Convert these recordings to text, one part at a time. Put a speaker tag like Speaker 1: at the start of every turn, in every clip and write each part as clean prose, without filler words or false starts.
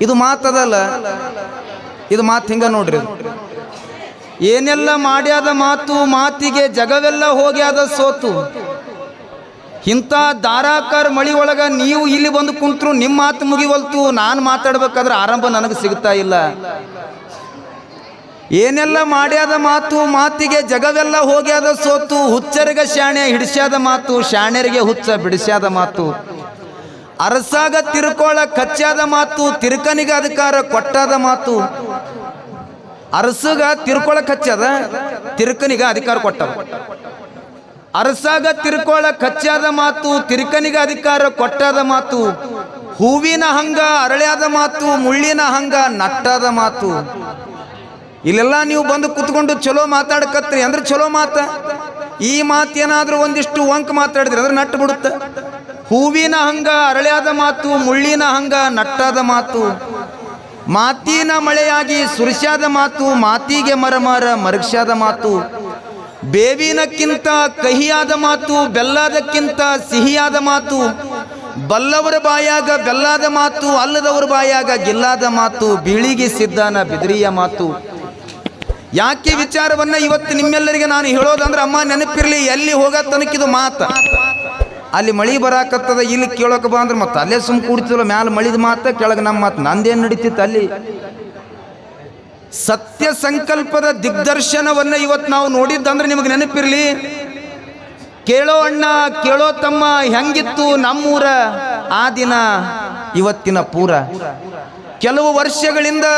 Speaker 1: ಇದು ಮಾತದಲ್ಲ, ಇದು ಮಾತು ಹಿಂಗ ನೋಡ್ರಿ. ಏನೆಲ್ಲ ಮಾಡ್ಯಾದ ಮಾತು, ಮಾತಿಗೆ ಜಗವೆಲ್ಲ ಹೋಗ್ಯಾದ ಸೋತು. ಇಂಥ ಧಾರಾಕಾರ ಮಳಿ ಒಳಗ ನೀವು ಇಲ್ಲಿ ಬಂದು ಕುಂತ್ರು ನಿಮ್ಮ ಮಾತು ಮುಗಿವಲ್ತು. ನಾನು ಮಾತಾಡ್ಬೇಕಾದ್ರೆ ಆರಂಭ ನನಗೆ ಸಿಗ್ತಾ ಇಲ್ಲ. ಏನೆಲ್ಲ ಮಾಡ್ಯಾದ ಮಾತು, ಮಾತಿಗೆ ಜಗವೆಲ್ಲ ಹೋಗ್ಯಾದ ಸೋತು. ಹುಚ್ಚರಿಗೆ ಶಾಣೆ ಹಿಡಿಸ್ಯಾದ ಮಾತು, ಶಾಣ್ಯರಿಗೆ ಹುಚ್ಚ ಬಿಡಿಸ್ಯಾದ ಮಾತು. ಅರಸಾಗ ತಿರ್ಕೋಳ ಕಚ್ಚಾದ ಮಾತು, ತಿರ್ಕನಿಗೆ ಅಧಿಕಾರ ಕೊಟ್ಟಾದ ಮಾತು. ಅರಸಗ ತಿರ್ಕೊಳ ಕಚ್ಚದ, ತಿರ್ಕನಿಗೆ ಅಧಿಕಾರ ಕೊಟ್ಟದ. ಅರಸಾಗ ತಿರ್ಕೋಳ ಕಚ್ಚಾದ ಮಾತು, ತಿರ್ಕನಿಗೆ ಅಧಿಕಾರ ಕೊಟ್ಟಾದ ಮಾತು. ಹೂವಿನ ಹಂಗ ಅರಳ್ಯಾದ ಮಾತು, ಮುಳ್ಳಿನ ಹಂಗ ನಟ್ಟಾದ ಮಾತು. ಇಲ್ಲೆಲ್ಲ ನೀವು ಬಂದು ಕುತ್ಕೊಂಡು ಚಲೋ ಮಾತಾಡಕತ್ರಿ ಅಂದ್ರೆ ಚಲೋ ಮಾತ. ಈ ಮಾತೇನಾದ್ರೂ ಒಂದಿಷ್ಟು ವಂಕ್ ಮಾತಾಡಿದ್ರಿ ಅಂದ್ರೆ ನಟ್ಟು ಬಿಡುತ್ತೆ. ಹೂವಿನ ಹಂಗ ಅರಳ್ಯಾದ ಮಾತು, ಮುಳ್ಳಿನ ಹಂಗ ನಟ್ಟಾದ ಮಾತು. ಮಾತಿನ ಮಳೆಯಾಗಿ ಸುರಿಸ್ಯಾದ ಮಾತು, ಮಾತಿಗೆ ಮರಮಾರ ಮರಗ್ಸ್ಯಾದ ಮಾತು. ಬೇವಿನಕ್ಕಿಂತ ಕಹಿಯಾದ ಮಾತು, ಬೆಲ್ಲದಕ್ಕಿಂತ ಸಿಹಿಯಾದ ಮಾತು. ಬಲ್ಲವರ ಬಾಯಾಗ ಬೆಲ್ಲಾದ ಮಾತು, ಅಲ್ಲದವರ ಬಾಯಾಗ ಗಿಲ್ಲಾದ ಮಾತು. ಬೀಳಿಗೆ ಸಿದ್ಧನ ಬಿದಿರಿಯ ಮಾತು. ಯಾಕೆ ವಿಚಾರವನ್ನ ಇವತ್ತು ನಿಮ್ಮೆಲ್ಲರಿಗೆ ನಾನು ಹೇಳೋದಂದ್ರೆ, ಅಮ್ಮ ನೆನಪಿರ್ಲಿ, ಎಲ್ಲಿ ಹೋಗ ತನಕಿದು ಮಾತ. ಅಲ್ಲಿ ಮಳಿ ಬರಾಕತ್ತದ, ಇಲ್ಲಿ ಕೇಳೋಕೆ ಬಾ ಅಂದ್ರೆ ಮತ್ತೆ ಅಲ್ಲೇ ಸುಮ್ ಕೂಡ್ತಿಲ್ಲ. ಮ್ಯಾಲ ಮಳಿದ ಮಾತ, ಕೆಳಗೆ ನಮ್ಮ ಮಾತು. ನಂದೇನು ನಡೀತಿತ್ತು ಅಲ್ಲಿ? ಸತ್ಯ ಸಂಕಲ್ಪದ ದಿಗ್ದರ್ಶನವನ್ನ ಇವತ್ತು ನಾವು ನೋಡಿದ್ದಂದ್ರೆ ನಿಮಗೆ ನೆನಪಿರ್ಲಿ. ಕೇಳೋ ಅಣ್ಣ, ಕೇಳೋ ತಮ್ಮ, ಹೆಂಗಿತ್ತು ನಮ್ಮೂರ ಆ ದಿನ ಇವತ್ತಿನ ಪೂರ. ಕೆಲವು ವರ್ಷಗಳಿಂದ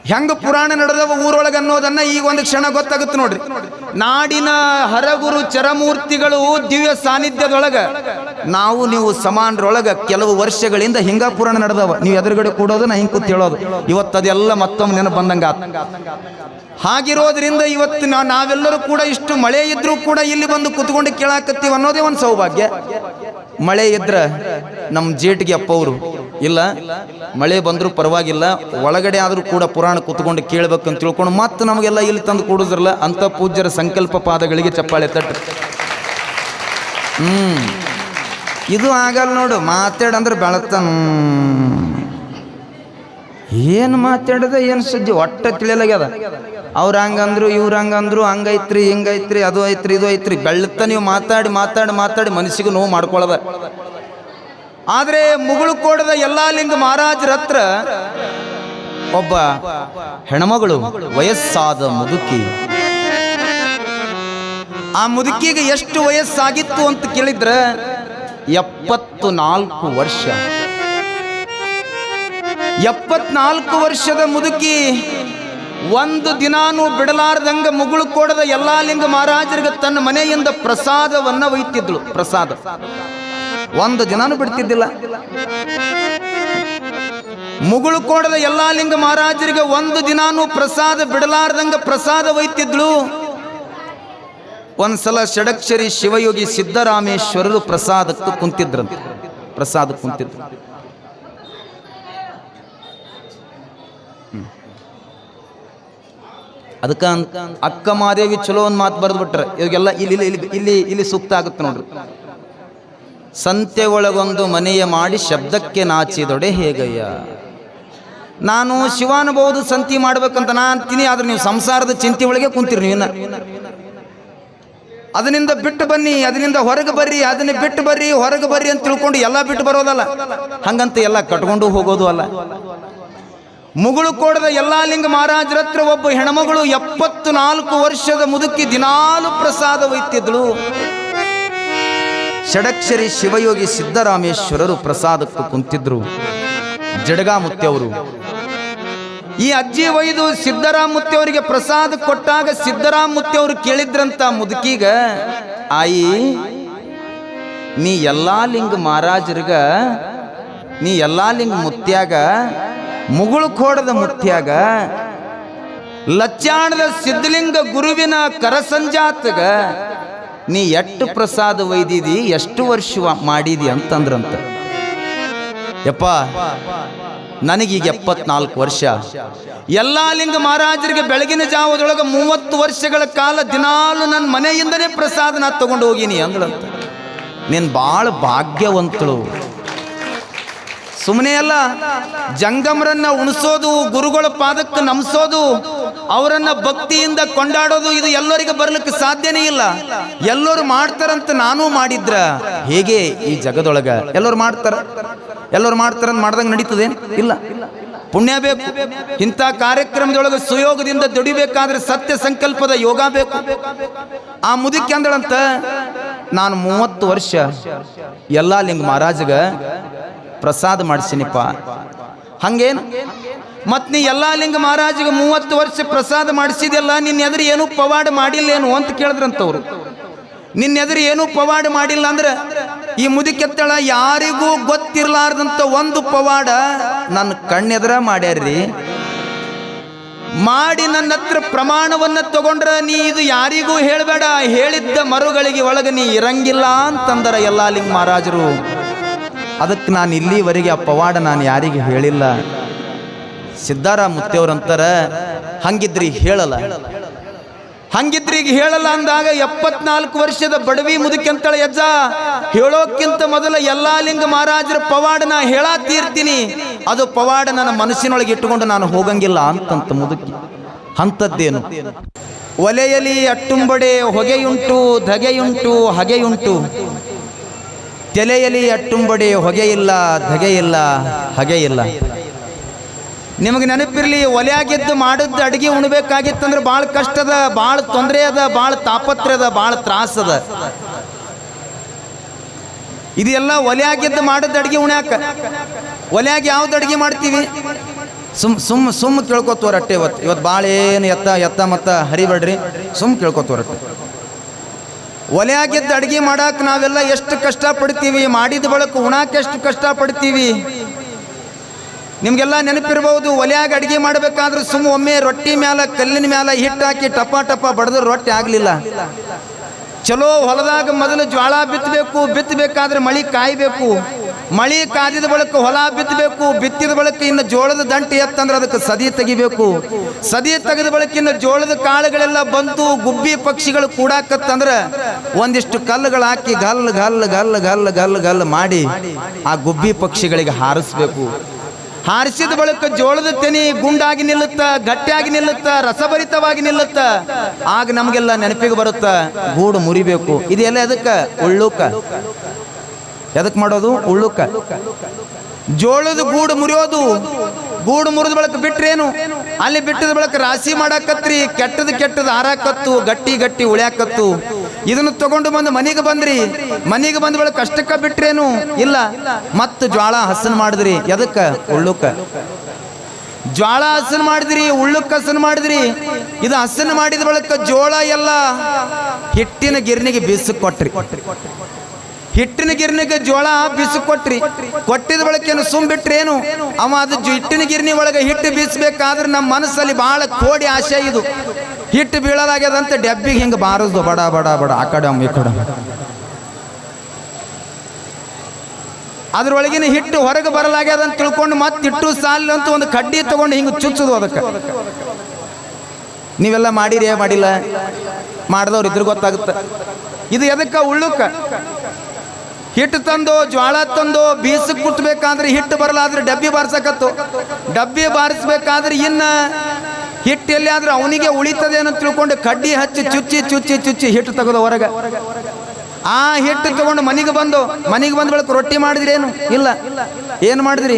Speaker 1: ಹೆಂಗ ಪುರಾಣ ನಡೆದವ ಊರೊಳಗೆ ಅನ್ನೋದನ್ನ ಈಗ ಒಂದು ಕ್ಷಣ ಗೊತ್ತಾಗುತ್ತೆ ನೋಡ್ರಿ. ನಾಡಿನ ಹರಗುರು ಚರಮೂರ್ತಿಗಳು ದಿವ್ಯ ಸಾನ್ನಿಧ್ಯದೊಳಗ ನಾವು ನೀವು ಸಮಾನರೊಳಗ ಕೆಲವು ವರ್ಷಗಳಿಂದ ಹಿಂಗ ಪುರಾಣ ನಡೆದವ. ನೀವು ಎದುರುಗಡೆ ಕೂಡೋದು, ನಾ ಹಿಂಗೆ ಕೂತ್ ಹೇಳೋದು. ಇವತ್ತು ಅದೆಲ್ಲ ಮತ್ತೊಮ್ಮೆ ನೆನಪು ಬಂದಂಗ. ಹಾಗಿರೋದ್ರಿಂದ ಇವತ್ತು ನಾವೆಲ್ಲರೂ ಕೂಡ ಇಷ್ಟು ಮಳೆ ಇದ್ರೂ ಕೂಡ ಇಲ್ಲಿ ಬಂದು ಕುತ್ಕೊಂಡು ಕೇಳಾಕತ್ತೀವಿ ಅನ್ನೋದೇ ಒಂದು ಸೌಭಾಗ್ಯ. ಮಳೆ ಇದ್ರ ನಮ್ಮ ಜೇಟಿಗೆ ಅಪ್ಪವರು ಇಲ್ಲ, ಮಳೆ ಬಂದರೂ ಪರವಾಗಿಲ್ಲ, ಒಳಗಡೆ ಆದರೂ ಕೂಡ ಪುರಾಣ ಕುತ್ಕೊಂಡು ಕೇಳ್ಬೇಕಂತ ತಿಳ್ಕೊಂಡು ಮತ್ತೆ ನಮಗೆಲ್ಲ ಇಲ್ಲಿ ತಂದು ಕೂಡಿದ್ರಲ್ಲ ಅಂತ ಪೂಜ್ಯರ ಸಂಕಲ್ಪ ಪಾದಗಳಿಗೆ ಚಪ್ಪಾಳೆ ತಟ್ಟ. ಇದು ಆಗಲ್ಲ ನೋಡು. ಮಾತಾಡಂದ್ರೆ ಬೆಳತನ ಏನು ಮಾತಾಡದ ಏನು ಸುದ್ದಿ ಒಟ್ಟ ತಿಳಿಯಲಾಗ್ಯದ. ಅವ್ರು ಹಂಗಂದ್ರು, ಇವ್ರು ಹಂಗಂದ್ರು, ಹಂಗೈತ್ರಿ ಹಿಂಗೈತ್ರಿ, ಅದು ಐತ್ರಿ ಇದು ಐತ್ರಿ. ಬೆಳತ ನೀವು ಮಾತಾಡಿ ಮಾತಾಡಿ ಮಾತಾಡಿ ಮನಸ್ಸಿಗೆ ನೋವು ಮಾಡ್ಕೊಳ್ಳೋದ. ಆದರೆ ಮುಗುಳುಕೋಡದ ಯಲ್ಲಾಲಿಂಗ ಮಹಾರಾಜರ ಹತ್ರ ಒಬ್ಬ ಹೆಣ್ಮಗಳು, ವಯಸ್ಸಾದ ಮುದುಕಿ. ಆ ಮುದುಕಿಗೆ ಎಷ್ಟು ವಯಸ್ಸಾಗಿತ್ತು ಅಂತ ಕೇಳಿದ್ರೆ 74 ವರ್ಷ. 74 ವರ್ಷದ ಮುದುಕಿ ಒಂದು ದಿನಾನು ಬಿಡಲಾರ್ದಂಗ ಮುಗುಳುಕೋಡದ ಯಲ್ಲಾಲಿಂಗ ಮಹಾರಾಜರಿಗೆ ತನ್ನ ಮನೆಯಿಂದ ಪ್ರಸಾದವನ್ನ ಒಯ್ತಿದ್ಳು. ಪ್ರಸಾದ ಒಂದು ದಿನಾನು ಬಿಡ್ತಿದ್ದಿಲ್ಲ. ಮುಗುಳುಕೋಡದ ಯಲ್ಲಾಲಿಂಗ ಮಹಾರಾಜರಿಗೆ ಒಂದು ದಿನಾನು ಪ್ರಸಾದ ಬಿಡಲಾರ್ದಂಗ ಪ್ರಸಾದ ಒಯ್ತಿದ್ಳು. ಒಂದ್ಸಲ ಷಡಕ್ಷರಿ ಶಿವಯೋಗಿ ಸಿದ್ದರಾಮೇಶ್ವರರು ಪ್ರಸಾದಕ್ಕೆ ಕುಂತಿದ್ರಂತೆ. ಪ್ರಸಾದಕ್ಕೆ ಕುಂತಿದ್ರು. ಅದಕ್ಕೆ ಅಕ್ಕ ಮಾದೇವಿ ಚಲೋ ಒಂದು ಮಾತು ಬರೆದು ಬಿಟ್ರೆ ಇವಾಗೆಲ್ಲ ಇಲ್ಲಿ ಇಲ್ಲಿ ಇಲ್ಲಿ ಇಲ್ಲಿ ಸೂಕ್ತ ಆಗುತ್ತೆ ನೋಡ್ರಿ. ಸಂತೆ ಒಳಗೊಂದು ಮನೆಯ ಮಾಡಿ ಶಬ್ದಕ್ಕೆ ನಾಚಿದೊಡೆ ಹೇಗಯ್ಯ. ನಾನು ಶಿವಾನುಭವದ ಸಂತಿ ಮಾಡ್ಬೇಕಂತ ನಾ ಅಂತೀನಿ, ಆದ್ರೆ ನೀವು ಸಂಸಾರದ ಚಿಂತೆ ಒಳಗೆ ಕುಂತೀರಿ. ನೀವಿನ್ನ ಅದರಿಂದ ಬಿಟ್ಟು ಬನ್ನಿ, ಅದರಿಂದ ಹೊರಗೆ ಬರ್ರಿ, ಅದನ್ನ ಬಿಟ್ಟು ಬರ್ರಿ, ಹೊರಗೆ ಬರ್ರಿ ಅಂತ ತಿಳ್ಕೊಂಡು ಎಲ್ಲ ಬಿಟ್ಟು ಬರೋದಲ್ಲ. ಹಂಗಂತ ಎಲ್ಲ ಕಟ್ಕೊಂಡು ಹೋಗೋದು ಅಲ್ಲ. ಮುಗುಳುಕೋಡದ ಯಲ್ಲಾಲಿಂಗ ಮಹಾರಾಜರ ಹತ್ರ ಒಬ್ಬ ಹೆಣ್ಮಗಳು 74 ವರ್ಷದ ಮುದುಕಿ ದಿನಾಲು ಪ್ರಸಾದ ಒಯ್ತಿದ್ಳು. ಷಡಕ್ಷರಿ ಶಿವಯೋಗಿ ಸಿದ್ದರಾಮೇಶ್ವರರು ಪ್ರಸಾದಕ್ಕೂ ಕುಂತಿದ್ರು. ಜಡಗಾಮುತ್ತೆಯವರು ಈ ಅಜ್ಜಿ ಒಯ್ದು ಸಿದ್ದರಾಮುತ್ತೆಯವರಿಗೆ ಪ್ರಸಾದ ಕೊಟ್ಟಾಗ ಸಿದ್ದರಾಮುತ್ತೆಯವರು ಕೇಳಿದ್ರಂತ ಮುದುಕೀಗ, ಆಯಿ ನೀ ಯಲ್ಲಾಲಿಂಗ ಮಹಾರಾಜರಿಗ, ನೀ ಯಲ್ಲಾಲಿಂಗ ಮುತ್ಯಾಗ, ಮುಗುಳುಕೋಡದ ಮುತ್ಯಾಗ, ಲಚ್ಚಾಣದ ಸಿದ್ಧಲಿಂಗ ಗುರುವಿನ ಕರಸಂಜಾತಗ ನೀ ಎಷ್ಟು ಪ್ರಸಾದ ಒಯ್ದಿದಿ, ಎಷ್ಟು ವರ್ಷ ಮಾಡಿದಿ ಅಂತಂದ್ರಂತ. ಯಪ್ಪ ನನಗೀಗ 74 ವರ್ಷ. ಯಲ್ಲಾಲಿಂಗ ಮಹಾರಾಜರಿಗೆ ಬೆಳಗಿನ ಜಾವದೊಳಗೆ 30 ವರ್ಷಗಳ ಕಾಲ ದಿನಾಲು ನನ್ನ ಮನೆಯಿಂದನೇ ಪ್ರಸಾದ ನಾ ತಗೊಂಡು ಹೋಗಿನಿ ಅಂದ್ಳಂತ. ನೀನು ಭಾಳ ಭಾಗ್ಯವಂತಳು. ಸುಮ್ಮನೆ ಅಲ್ಲ, ಜಂಗಮರನ್ನ ಉಣಿಸೋದು, ಗುರುಗಳ ಪಾದಕ್ಕೆ ನಮಿಸೋದು, ಅವರನ್ನ ಭಕ್ತಿಯಿಂದ ಕೊಂಡಾಡೋದು, ಇದು ಎಲ್ಲರಿಗೆ ಬರ್ಲಿಕ್ಕೆ ಸಾಧ್ಯನೇ ಇಲ್ಲ. ಎಲ್ಲರೂ ಮಾಡ್ತಾರಂತ ನಾನು ಮಾಡಿದ್ರ ಹೇಗೆ ಈ ಜಗದೊಳಗ? ಎಲ್ಲರೂ ಮಾಡ್ತಾರಂತ ಮಾಡ್ದಂಗೆ ನಡೀತದೆ? ಇಲ್ಲ. ಪುಣ್ಯ ಬೇಕು. ಇಂಥ ಕಾರ್ಯಕ್ರಮದೊಳಗೆ ಸುಯೋಗದಿಂದ ದುಡಿಬೇಕಾದ್ರೆ ಸತ್ಯ ಸಂಕಲ್ಪದ ಯೋಗ ಬೇಕು. ಆ ಮುದುಕಿ ಅಂದಳಂತ, ನಾನು 30 ವರ್ಷ ಯಲ್ಲಾಲಿಂಗ ಮಹಾರಾಜಗ ಪ್ರಸಾದ ಮಾಡಿಸಿನಿಪ್ಪ. ಹಂಗೇನು ಮತ್ ನೀ ಯಲ್ಲಾಲಿಂಗ ಮಹಾರಾಜಿಗೆ 30 ವರ್ಷ ಪ್ರಸಾದ ಮಾಡಿಸಿದೆಲ್ಲ, ನಿನ್ನ ಎದುರು ಏನೂ ಪವಾಡ ಮಾಡಿಲ್ಲೇನು ಅಂತ ಕೇಳಿದ್ರಂತವ್ರು. ನಿನ್ನ ಎದುರು ಏನೂ ಪವಾಡ ಮಾಡಿಲ್ಲ ಅಂದ್ರೆ ಈ ಮುದುಕೆತ್ತಳ ಯಾರಿಗೂ ಗೊತ್ತಿರ್ಲಾರ್ದಂತ ಒಂದು ಪವಾಡ ನನ್ನ ಕಣ್ಣೆದುರ ಮಾಡ್ಯಾರ್ರಿ. ಮಾಡಿ ನನ್ನ ಹತ್ರ ಪ್ರಮಾಣವನ್ನ ತಗೊಂಡ್ರ ನೀ ಇದು ಯಾರಿಗೂ ಹೇಳಬೇಡ, ಹೇಳಿದ್ದ ಮರುಗಳಿಗೆ ಒಳಗೆ ನೀ ಇರಂಗಿಲ್ಲ ಅಂತಂದರ ಯಲ್ಲಾಲಿಂಗ ಮಹಾರಾಜರು. ಅದಕ್ಕೆ ನಾನು ಇಲ್ಲಿವರೆಗೆ ಆ ಪವಾಡ ನಾನು ಯಾರಿಗೆ ಹೇಳಿಲ್ಲ. ಸಿದ್ದಾರಾಮ ಮುತ್ತೆಯವ್ರಂತಾರ, ಹಂಗಿದ್ರಿ ಹೇಳಲ್ಲ, ಹಂಗಿದ್ರಿಗೆ ಹೇಳಲ್ಲ ಅಂದಾಗ 74 ವರ್ಷದ ಬಡವಿ ಮುದುಕಿ ಅಂತಳ, ಯಜ್ಜ ಹೇಳೋಕ್ಕಿಂತ ಮೊದಲ ಯಲ್ಲಾಲಿಂಗ ಮಹಾರಾಜರ ಪವಾಡ ನಾ ಹೇಳಾತೀರ್ತೀನಿ, ಅದು ಪವಾಡ ನನ್ನ ಮನಸ್ಸಿನೊಳಗೆ ಇಟ್ಟುಕೊಂಡು ನಾನು ಹೋಗಂಗಿಲ್ಲ ಅಂತಂತ ಮುದುಕಿ. ಅಂಥದ್ದೇನು? ಒಲೆಯಲ್ಲಿ ಅಟ್ಟುಂಬಡೆ ಹೊಗೆಯುಂಟು, ಧಗೆಯುಂಟು, ಹಗೆಯುಂಟು. ತೆಲೆಯಲ್ಲಿ ಅಟ್ಟುಂಬಡೆ ಹೊಗೆಯಿಲ್ಲ, ಧಗೆಯಿಲ್ಲ, ಹಗೆಯಿಲ್ಲ. ನಿಮಗೆ ನೆನಪಿರಲಿ, ಒಲೆಯಾಗಿದ್ದು ಮಾಡಿದ್ದು ಅಡುಗೆ ಉಣ್ಬೇಕಾಗಿತ್ತಂದ್ರೆ ಭಾಳ ಕಷ್ಟದ, ಭಾಳ ತೊಂದರೆ ಅದ, ಭಾಳ ತಾಪತ್ರದ, ಭಾಳ ತ್ರಾಸದ. ಇದೆಲ್ಲ ಒಲೆಯಾಗಿದ್ದು ಮಾಡಿದ್ದು ಅಡುಗೆ ಉಣ್ಯಾಕ. ಒಲೆಯಾಗ ಯಾವ್ದು ಅಡುಗೆ ಮಾಡ್ತೀವಿ? ಸುಮ್ಮ ಕೇಳ್ಕೊತೋರಟ್ಟೆ. ಇವತ್ತು ಭಾಳ ಏನು ಎತ್ತ ಮತ್ತ ಹರಿಬೇಡ್ರಿ, ಕೇಳ್ಕೊತೋರಟ್ಟೆ. ಒಲೆಯಾಗಿದ್ದು ಅಡುಗೆ ಮಾಡಾಕ ನಾವೆಲ್ಲ ಎಷ್ಟು ಕಷ್ಟಪಡ್ತೀವಿ, ಮಾಡಿದ ಬಳಕ ಉಣಾಕ ಎಷ್ಟು ಕಷ್ಟಪಡ್ತೀವಿ. ನಿಮಗೆಲ್ಲ ನೆನಪಿರ್ಬೋದು, ಒಲೆಯಾಗ ಅಡುಗೆ ಮಾಡಬೇಕಾದ್ರೆ ಒಮ್ಮೆ ರೊಟ್ಟಿ ಮ್ಯಾಲ, ಕಲ್ಲಿನ ಮ್ಯಾಲ ಹಿಟ್ಟು ಹಾಕಿ ಟಪ ಟಪ ಬಡ್ದ್ರೆ ರೊಟ್ಟಿ ಆಗಲಿಲ್ಲ. ಚಲೋ ಹೊಲದಾಗ ಮೊದಲು ಜ್ವಾಳ ಬಿತ್ತಬೇಕು, ಬಿತ್ತಬೇಕಾದ್ರೆ ಮಳಿ ಕಾಯಬೇಕು. ಮಳಿ ಕಾದಿದ ಬಳಿಕ ಹೊಲ ಬಿತ್ತಬೇಕು, ಬಿತ್ತಿದ ಬಳಿಕ ಇನ್ನು ಜೋಳದ ದಂಟು ಎತ್ತಂದ್ರೆ ಅದಕ್ಕೆ ಸದಿ ತೆಗಿಬೇಕು. ಸದಿ ತೆಗೆದ ಬಳಿಕ ಇನ್ನು ಜೋಳದ ಕಾಳುಗಳೆಲ್ಲ ಬಂತು, ಗುಬ್ಬಿ ಪಕ್ಷಿಗಳು ಕೂಡಾಕತ್ತಂದ್ರೆ ಒಂದಿಷ್ಟು ಕಲ್ಲುಗಳು ಹಾಕಿ ಗಲ್ಲು ಗಲ್ಲು ಗಲ್ಲು ಗಲ್ಲು ಗಲ್ಲು ಗಲ್ಲು ಮಾಡಿ ಆ ಗುಬ್ಬಿ ಪಕ್ಷಿಗಳಿಗೆ ಹಾರಿಸ್ಬೇಕು. ಹಾರಿಸಿದ ಬಳಿಕ ಜೋಳದ ತೆನಿ ಗುಂಡಾಗಿ ನಿಲ್ಲುತ್ತ, ಗಟ್ಟಿಯಾಗಿ ನಿಲ್ಲುತ್ತ, ರಸಭರಿತವಾಗಿ ನಿಲ್ಲುತ್ತ. ಆಗ ನಮಗೆಲ್ಲ ನೆನಪಿಗೆ ಬರುತ್ತ, ಗೂಡು ಮುರಿಬೇಕು. ಇದೆಲ್ಲ ಎದಕ್ಕೆ? ಉಳ್ಳುಕ. ಎದಕ್ಕೆ ಮಾಡೋದು? ಉಳ್ಳುಕ. ಜೋಳದ ಗೂಡು ಮುರಿಯೋದು. ಗೂಡು ಮುರಿದ ಬಳಕ ಬಿಟ್ರೇನು? ಅಲ್ಲಿ ಬಿಟ್ಟಿದ ಬಳಕ ರಾಶಿ ಮಾಡಾಕತ್ರಿ, ಕೆಟ್ಟದ ಹಾರಾಕತ್ತು, ಗಟ್ಟಿ ಉಳ್ಯಾಕತ್ತು. ಇದನ್ನು ತಗೊಂಡು ಬಂದು ಮನೆಗೆ ಬಂದ್ರಿ. ಮನೆಗೆ ಬಂದ ಬಳಕ ಕಷ್ಟಕ್ಕ ಬಿಟ್ರೇನು? ಇಲ್ಲ. ಮತ್ತು ಜ್ವಾಳ ಹಸನ್ ಮಾಡಿದ್ರಿ. ಎದಕ್ಕ? ಉಳ್ಳುಕ. ಜ್ವಾಳ ಹಸನ್ ಮಾಡಿದ್ರಿ, ಉಳ್ಳುಕ್ಕ ಹಸನ್ ಮಾಡಿದ್ರಿ. ಇದು ಹಸನ್ ಮಾಡಿದ ಬಳಕ ಜೋಳ ಎಲ್ಲ ಹಿಟ್ಟಿನ ಗಿರ್ನಿಗೆ ಬೀಸಕ್ ಕೊಟ್ರಿ. ಹಿಟ್ಟಿನ ಗಿರ್ನಿಗೆ ಜೋಳ ಬೀಸು ಕೊಟ್ಟಿದ ಬಳಕೇನು ಬಿಟ್ರೇನು? ಅವ ಅದು ಹಿಟ್ಟಿನ ಗಿರ್ನಿ ಒಳಗೆ ಹಿಟ್ಟು ಬೀಸಬೇಕಾದ್ರೆ ನಮ್ಮ ಮನಸ್ಸಲ್ಲಿ ಬಹಳ ಕೋಡಿ ಆಸೆ. ಇದು ಹಿಟ್ಟು ಬೀಳಲಾಗ್ಯದಂತ ಡೆಬ್ಬಿಗೆ ಹಿಂಗೆ ಬಾರದು, ಬಡ ಬಡ ಬಡ ಆ ಕಡೆ ಈ ಕಡೆ. ಅದ್ರೊಳಗಿನ ಹಿಟ್ಟು ಹೊರಗೆ ಬರಲಾಗ್ಯದಂತ ತಿಳ್ಕೊಂಡು ಮತ್ತೆ ಹಿಟ್ಟು ಸಾಲ ಅಂತ ಒಂದು ಕಡ್ಡಿ ತಗೊಂಡು ಹಿಂಗೆ ಚುಚ್ಚುದು ಅದಕ್ಕೆ. ನೀವೆಲ್ಲ ಮಾಡಿರಿ? ಮಾಡಿಲ್ಲ. ಮಾಡಿದವ್ರು ಇದ್ರ ಗೊತ್ತಾಗುತ್ತೆ. ಇದು ಎದಕ್ಕೆ? ಉಳ್ಳುಕ. ಹಿಟ್ಟು ತಂದು ಜ್ವಾಳ ತಂದು ಬೀಸಕ್ಕೆ ಕುಟ್ಟಬೇಕಾದ್ರೆ ಹಿಟ್ಟು ಬರಲಾದ್ರೆ ಡಬ್ಬಿ ಬಾರಿಸಕತ್ತು. ಡಬ್ಬಿ ಬಾರಿಸ್ಬೇಕಾದ್ರೆ ಇನ್ನು ಹಿಟ್ಟು ಎಲ್ಲಿ ಆದ್ರೆ ಅವನಿಗೆ ಉಳಿತದೆ ಅಂತ ತಿಳ್ಕೊಂಡು ಕಡ್ಡಿ ಹಚ್ಚಿ ಚುಚ್ಚಿ ಹಿಟ್ಟು ತೆಗೆದು ಹೊರಗೆ. ಆ ಹಿಟ್ಟು ತಗೊಂಡು ಮನೆಗೆ ಬಂದ ಬಳಕ ರೊಟ್ಟಿ ಮಾಡಿದ್ರಿ ಏನು? ಇಲ್ಲ. ಏನು ಮಾಡಿದ್ರಿ?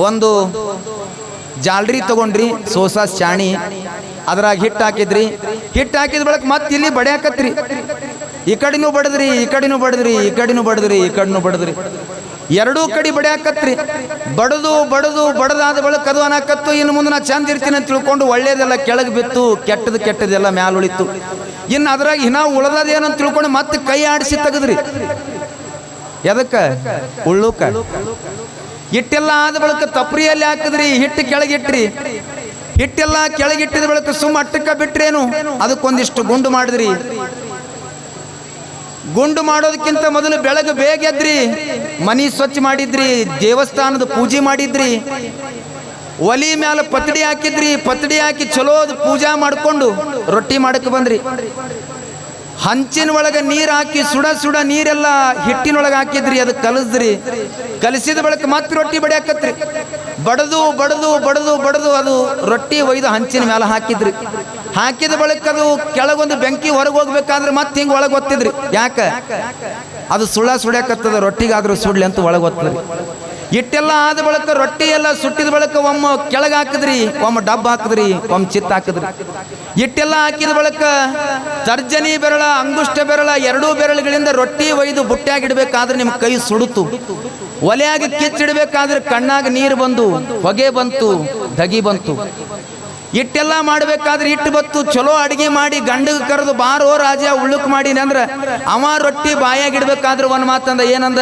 Speaker 1: ಒಂದು ಜಾಲ್ರಿ ತಗೊಂಡ್ರಿ, ಸೋಸಾ ಚಾಣಿ, ಅದ್ರಾಗ ಹಿಟ್ಟು ಹಾಕಿದ್ರಿ. ಹಿಟ್ಟು ಹಾಕಿದ ಬಳಕ ಮತ್ತೆ ಇಲ್ಲಿ ಬಡಿಯಾಕತ್ರಿ. ಈ ಕಡೆನೂ ಬಡದ್ರಿ, ಈ ಕಡೆನೂ ಬಡದ್ರಿ, ಈ ಕಡೆನೂ ಬಡದ್ರಿ, ಈ ಕಡೆನೂ ಬಡದ್ರಿ. ಎರಡೂ ಕಡೆ ಬಡಿಯಾಕತ್ರಿ. ಬಡದಾದ ಬಳಕ ಅದು ಅನಾಕತ್ತು. ಇನ್ನು ಮುಂದೆ ನಾ ಚಂದ ಇರ್ತೀನಿ ಅಂತ ತಿಳ್ಕೊಂಡು ಒಳ್ಳೇದೆಲ್ಲ ಕೆಳಗೆ ಬಿತ್ತು, ಕೆಟ್ಟದೆಲ್ಲ ಮ್ಯಾಲ ಉಳಿತು. ಇನ್ನು ಅದ್ರಾಗ ಇನ್ನ ಉಳದೇನಂತ ತಿಳ್ಕೊಂಡು ಮತ್ತೆ ಕೈ ಆಡಿಸಿ ತೆಗೆದ್ರಿ. ಎದಕ್ಕೆ? ಉಳ್ಳುಕ. ಹಿಟ್ಟೆಲ್ಲ ಆದ ಬಳಕ ತಪ್ರಿಯಲ್ಲಿ ಹಾಕಿದ್ರಿ, ಹಿಟ್ಟು ಕೆಳಗಿಟ್ರಿ. ಹಿಟ್ಟೆಲ್ಲ ಕೆಳಗಿಟ್ಟಿದ ಬಳಕ ಅಟ್ಟಕ್ಕ ಬಿಟ್ರೇನು? ಅದಕ್ಕೊಂದಿಷ್ಟು ಗುಂಡು ಮಾಡಿದ್ರಿ. ಗುಂಡು ಮಾಡೋದಕ್ಕಿಂತ ಮೊದಲು ಬೆಳಗ್ಗೆ ಬೇಗ ಎದ್ರಿ, ಮನಿ ಸ್ವಚ್ಛ ಮಾಡಿದ್ರಿ, ದೇವಸ್ಥಾನದ ಪೂಜೆ ಮಾಡಿದ್ರಿ, ಒಲಿ ಮ್ಯಾಲ ಪತ್ಡಿ ಹಾಕಿದ್ರಿ. ಪತ್ಡಿ ಹಾಕಿ ಚಲೋದು ಪೂಜಾ ಮಾಡಿಕೊಂಡು ರೊಟ್ಟಿ ಮಾಡಕ್ಕೆ ಬಂದ್ರಿ. ಹಂಚಿನ ಒಳಗೆ ನೀರು ಹಾಕಿ ಸುಡ ಸುಡ ನೀರೆಲ್ಲ ಹಿಟ್ಟಿನೊಳಗೆ ಹಾಕಿದ್ರಿ, ಅದು ಕಲಸಿದ್ರಿ. ಕಲಿಸಿದ ಬಳಿಕ ಮತ್ತೆ ರೊಟ್ಟಿ ಬಡಿಯಾಕತ್ರಿ. ಬಡದು ಬಡದು ಬಡದು ಬಡದು ಅದು ರೊಟ್ಟಿ ಒಯ್ದು ಹಂಚಿನ ಮೇಲೆ ಹಾಕಿದ್ರಿ. ಹಾಕಿದ ಬಳಿಕ ಅದು ಕೆಳಗೊಂದು ಬೆಂಕಿ ಹೊರಗೆ ಹೋಗ್ಬೇಕಾದ್ರೆ ಮತ್ತೆ ಹಿಂಗೆ ಒಳಗೆ ಒತ್ತಿದ್ರಿ. ಯಾಕೆ? ಅದು ಸುಡ್ಯಾಕತ್ತದ, ರೊಟ್ಟಿಗಾದ್ರೂ ಸುಡ್ಲಿ ಅಂತ ಒಳಗೆ ಒತ್ತದ್ರಿ. ಇಟ್ಟೆಲ್ಲ ಆದ ಬಳಿಕ ರೊಟ್ಟಿ ಎಲ್ಲ ಸುಟ್ಟಿದ ಬಳಿಕ ಒಮ್ಮ ಕೆಳಗೆ ಹಾಕಿದ್ರಿ, ಒಮ್ಮ ಡಬ್ಬ ಹಾಕಿದ್ರಿ, ಒಮ್ಮ ಚಿತ್ತ ಹಾಕಿದ್ರಿ. ಇಟ್ಟೆಲ್ಲ ಹಾಕಿದ ಬಳಿಕ ತರ್ಜನಿ ಬೆರಳ, ಅಂಗುಷ್ಟ ಬೆರಳ, ಎರಡೂ ಬೆರಳುಗಳಿಂದ ರೊಟ್ಟಿ ಒಯ್ದು ಬುಟ್ಟ್ಯಾಗಿಡ್ಬೇಕಾದ್ರೆ ನಿಮ್ಮ ಕೈ ಸುಡುತ್ತು. ಒಲೆಯಾಗಿ ಕಿಚ್ಚಿಡ್ಬೇಕಾದ್ರೆ ಕಣ್ಣಾಗ ನೀರು ಬಂದು, ಹೊಗೆ ಬಂತು, ಧಗಿ ಬಂತು. ಇಟ್ಟೆಲ್ಲ ಮಾಡಬೇಕಾದ್ರೆ ಇಟ್ಟು ಬತ್ತು. ಚಲೋ ಅಡಿಗೆ ಮಾಡಿ ಗಂಡಗೆ ಕರೆದು ಬಾರೋ ರಾಜ ಉಳ್ಳುಕ್ ಮಾಡೀನಿ ಅಂದ್ರೆ ಅವ ರೊಟ್ಟಿ ಬಾಯಾಗಿಡ್ಬೇಕಾದ್ರೆ ಒಂದು ಮಾತಂದ, ಏನಂದ?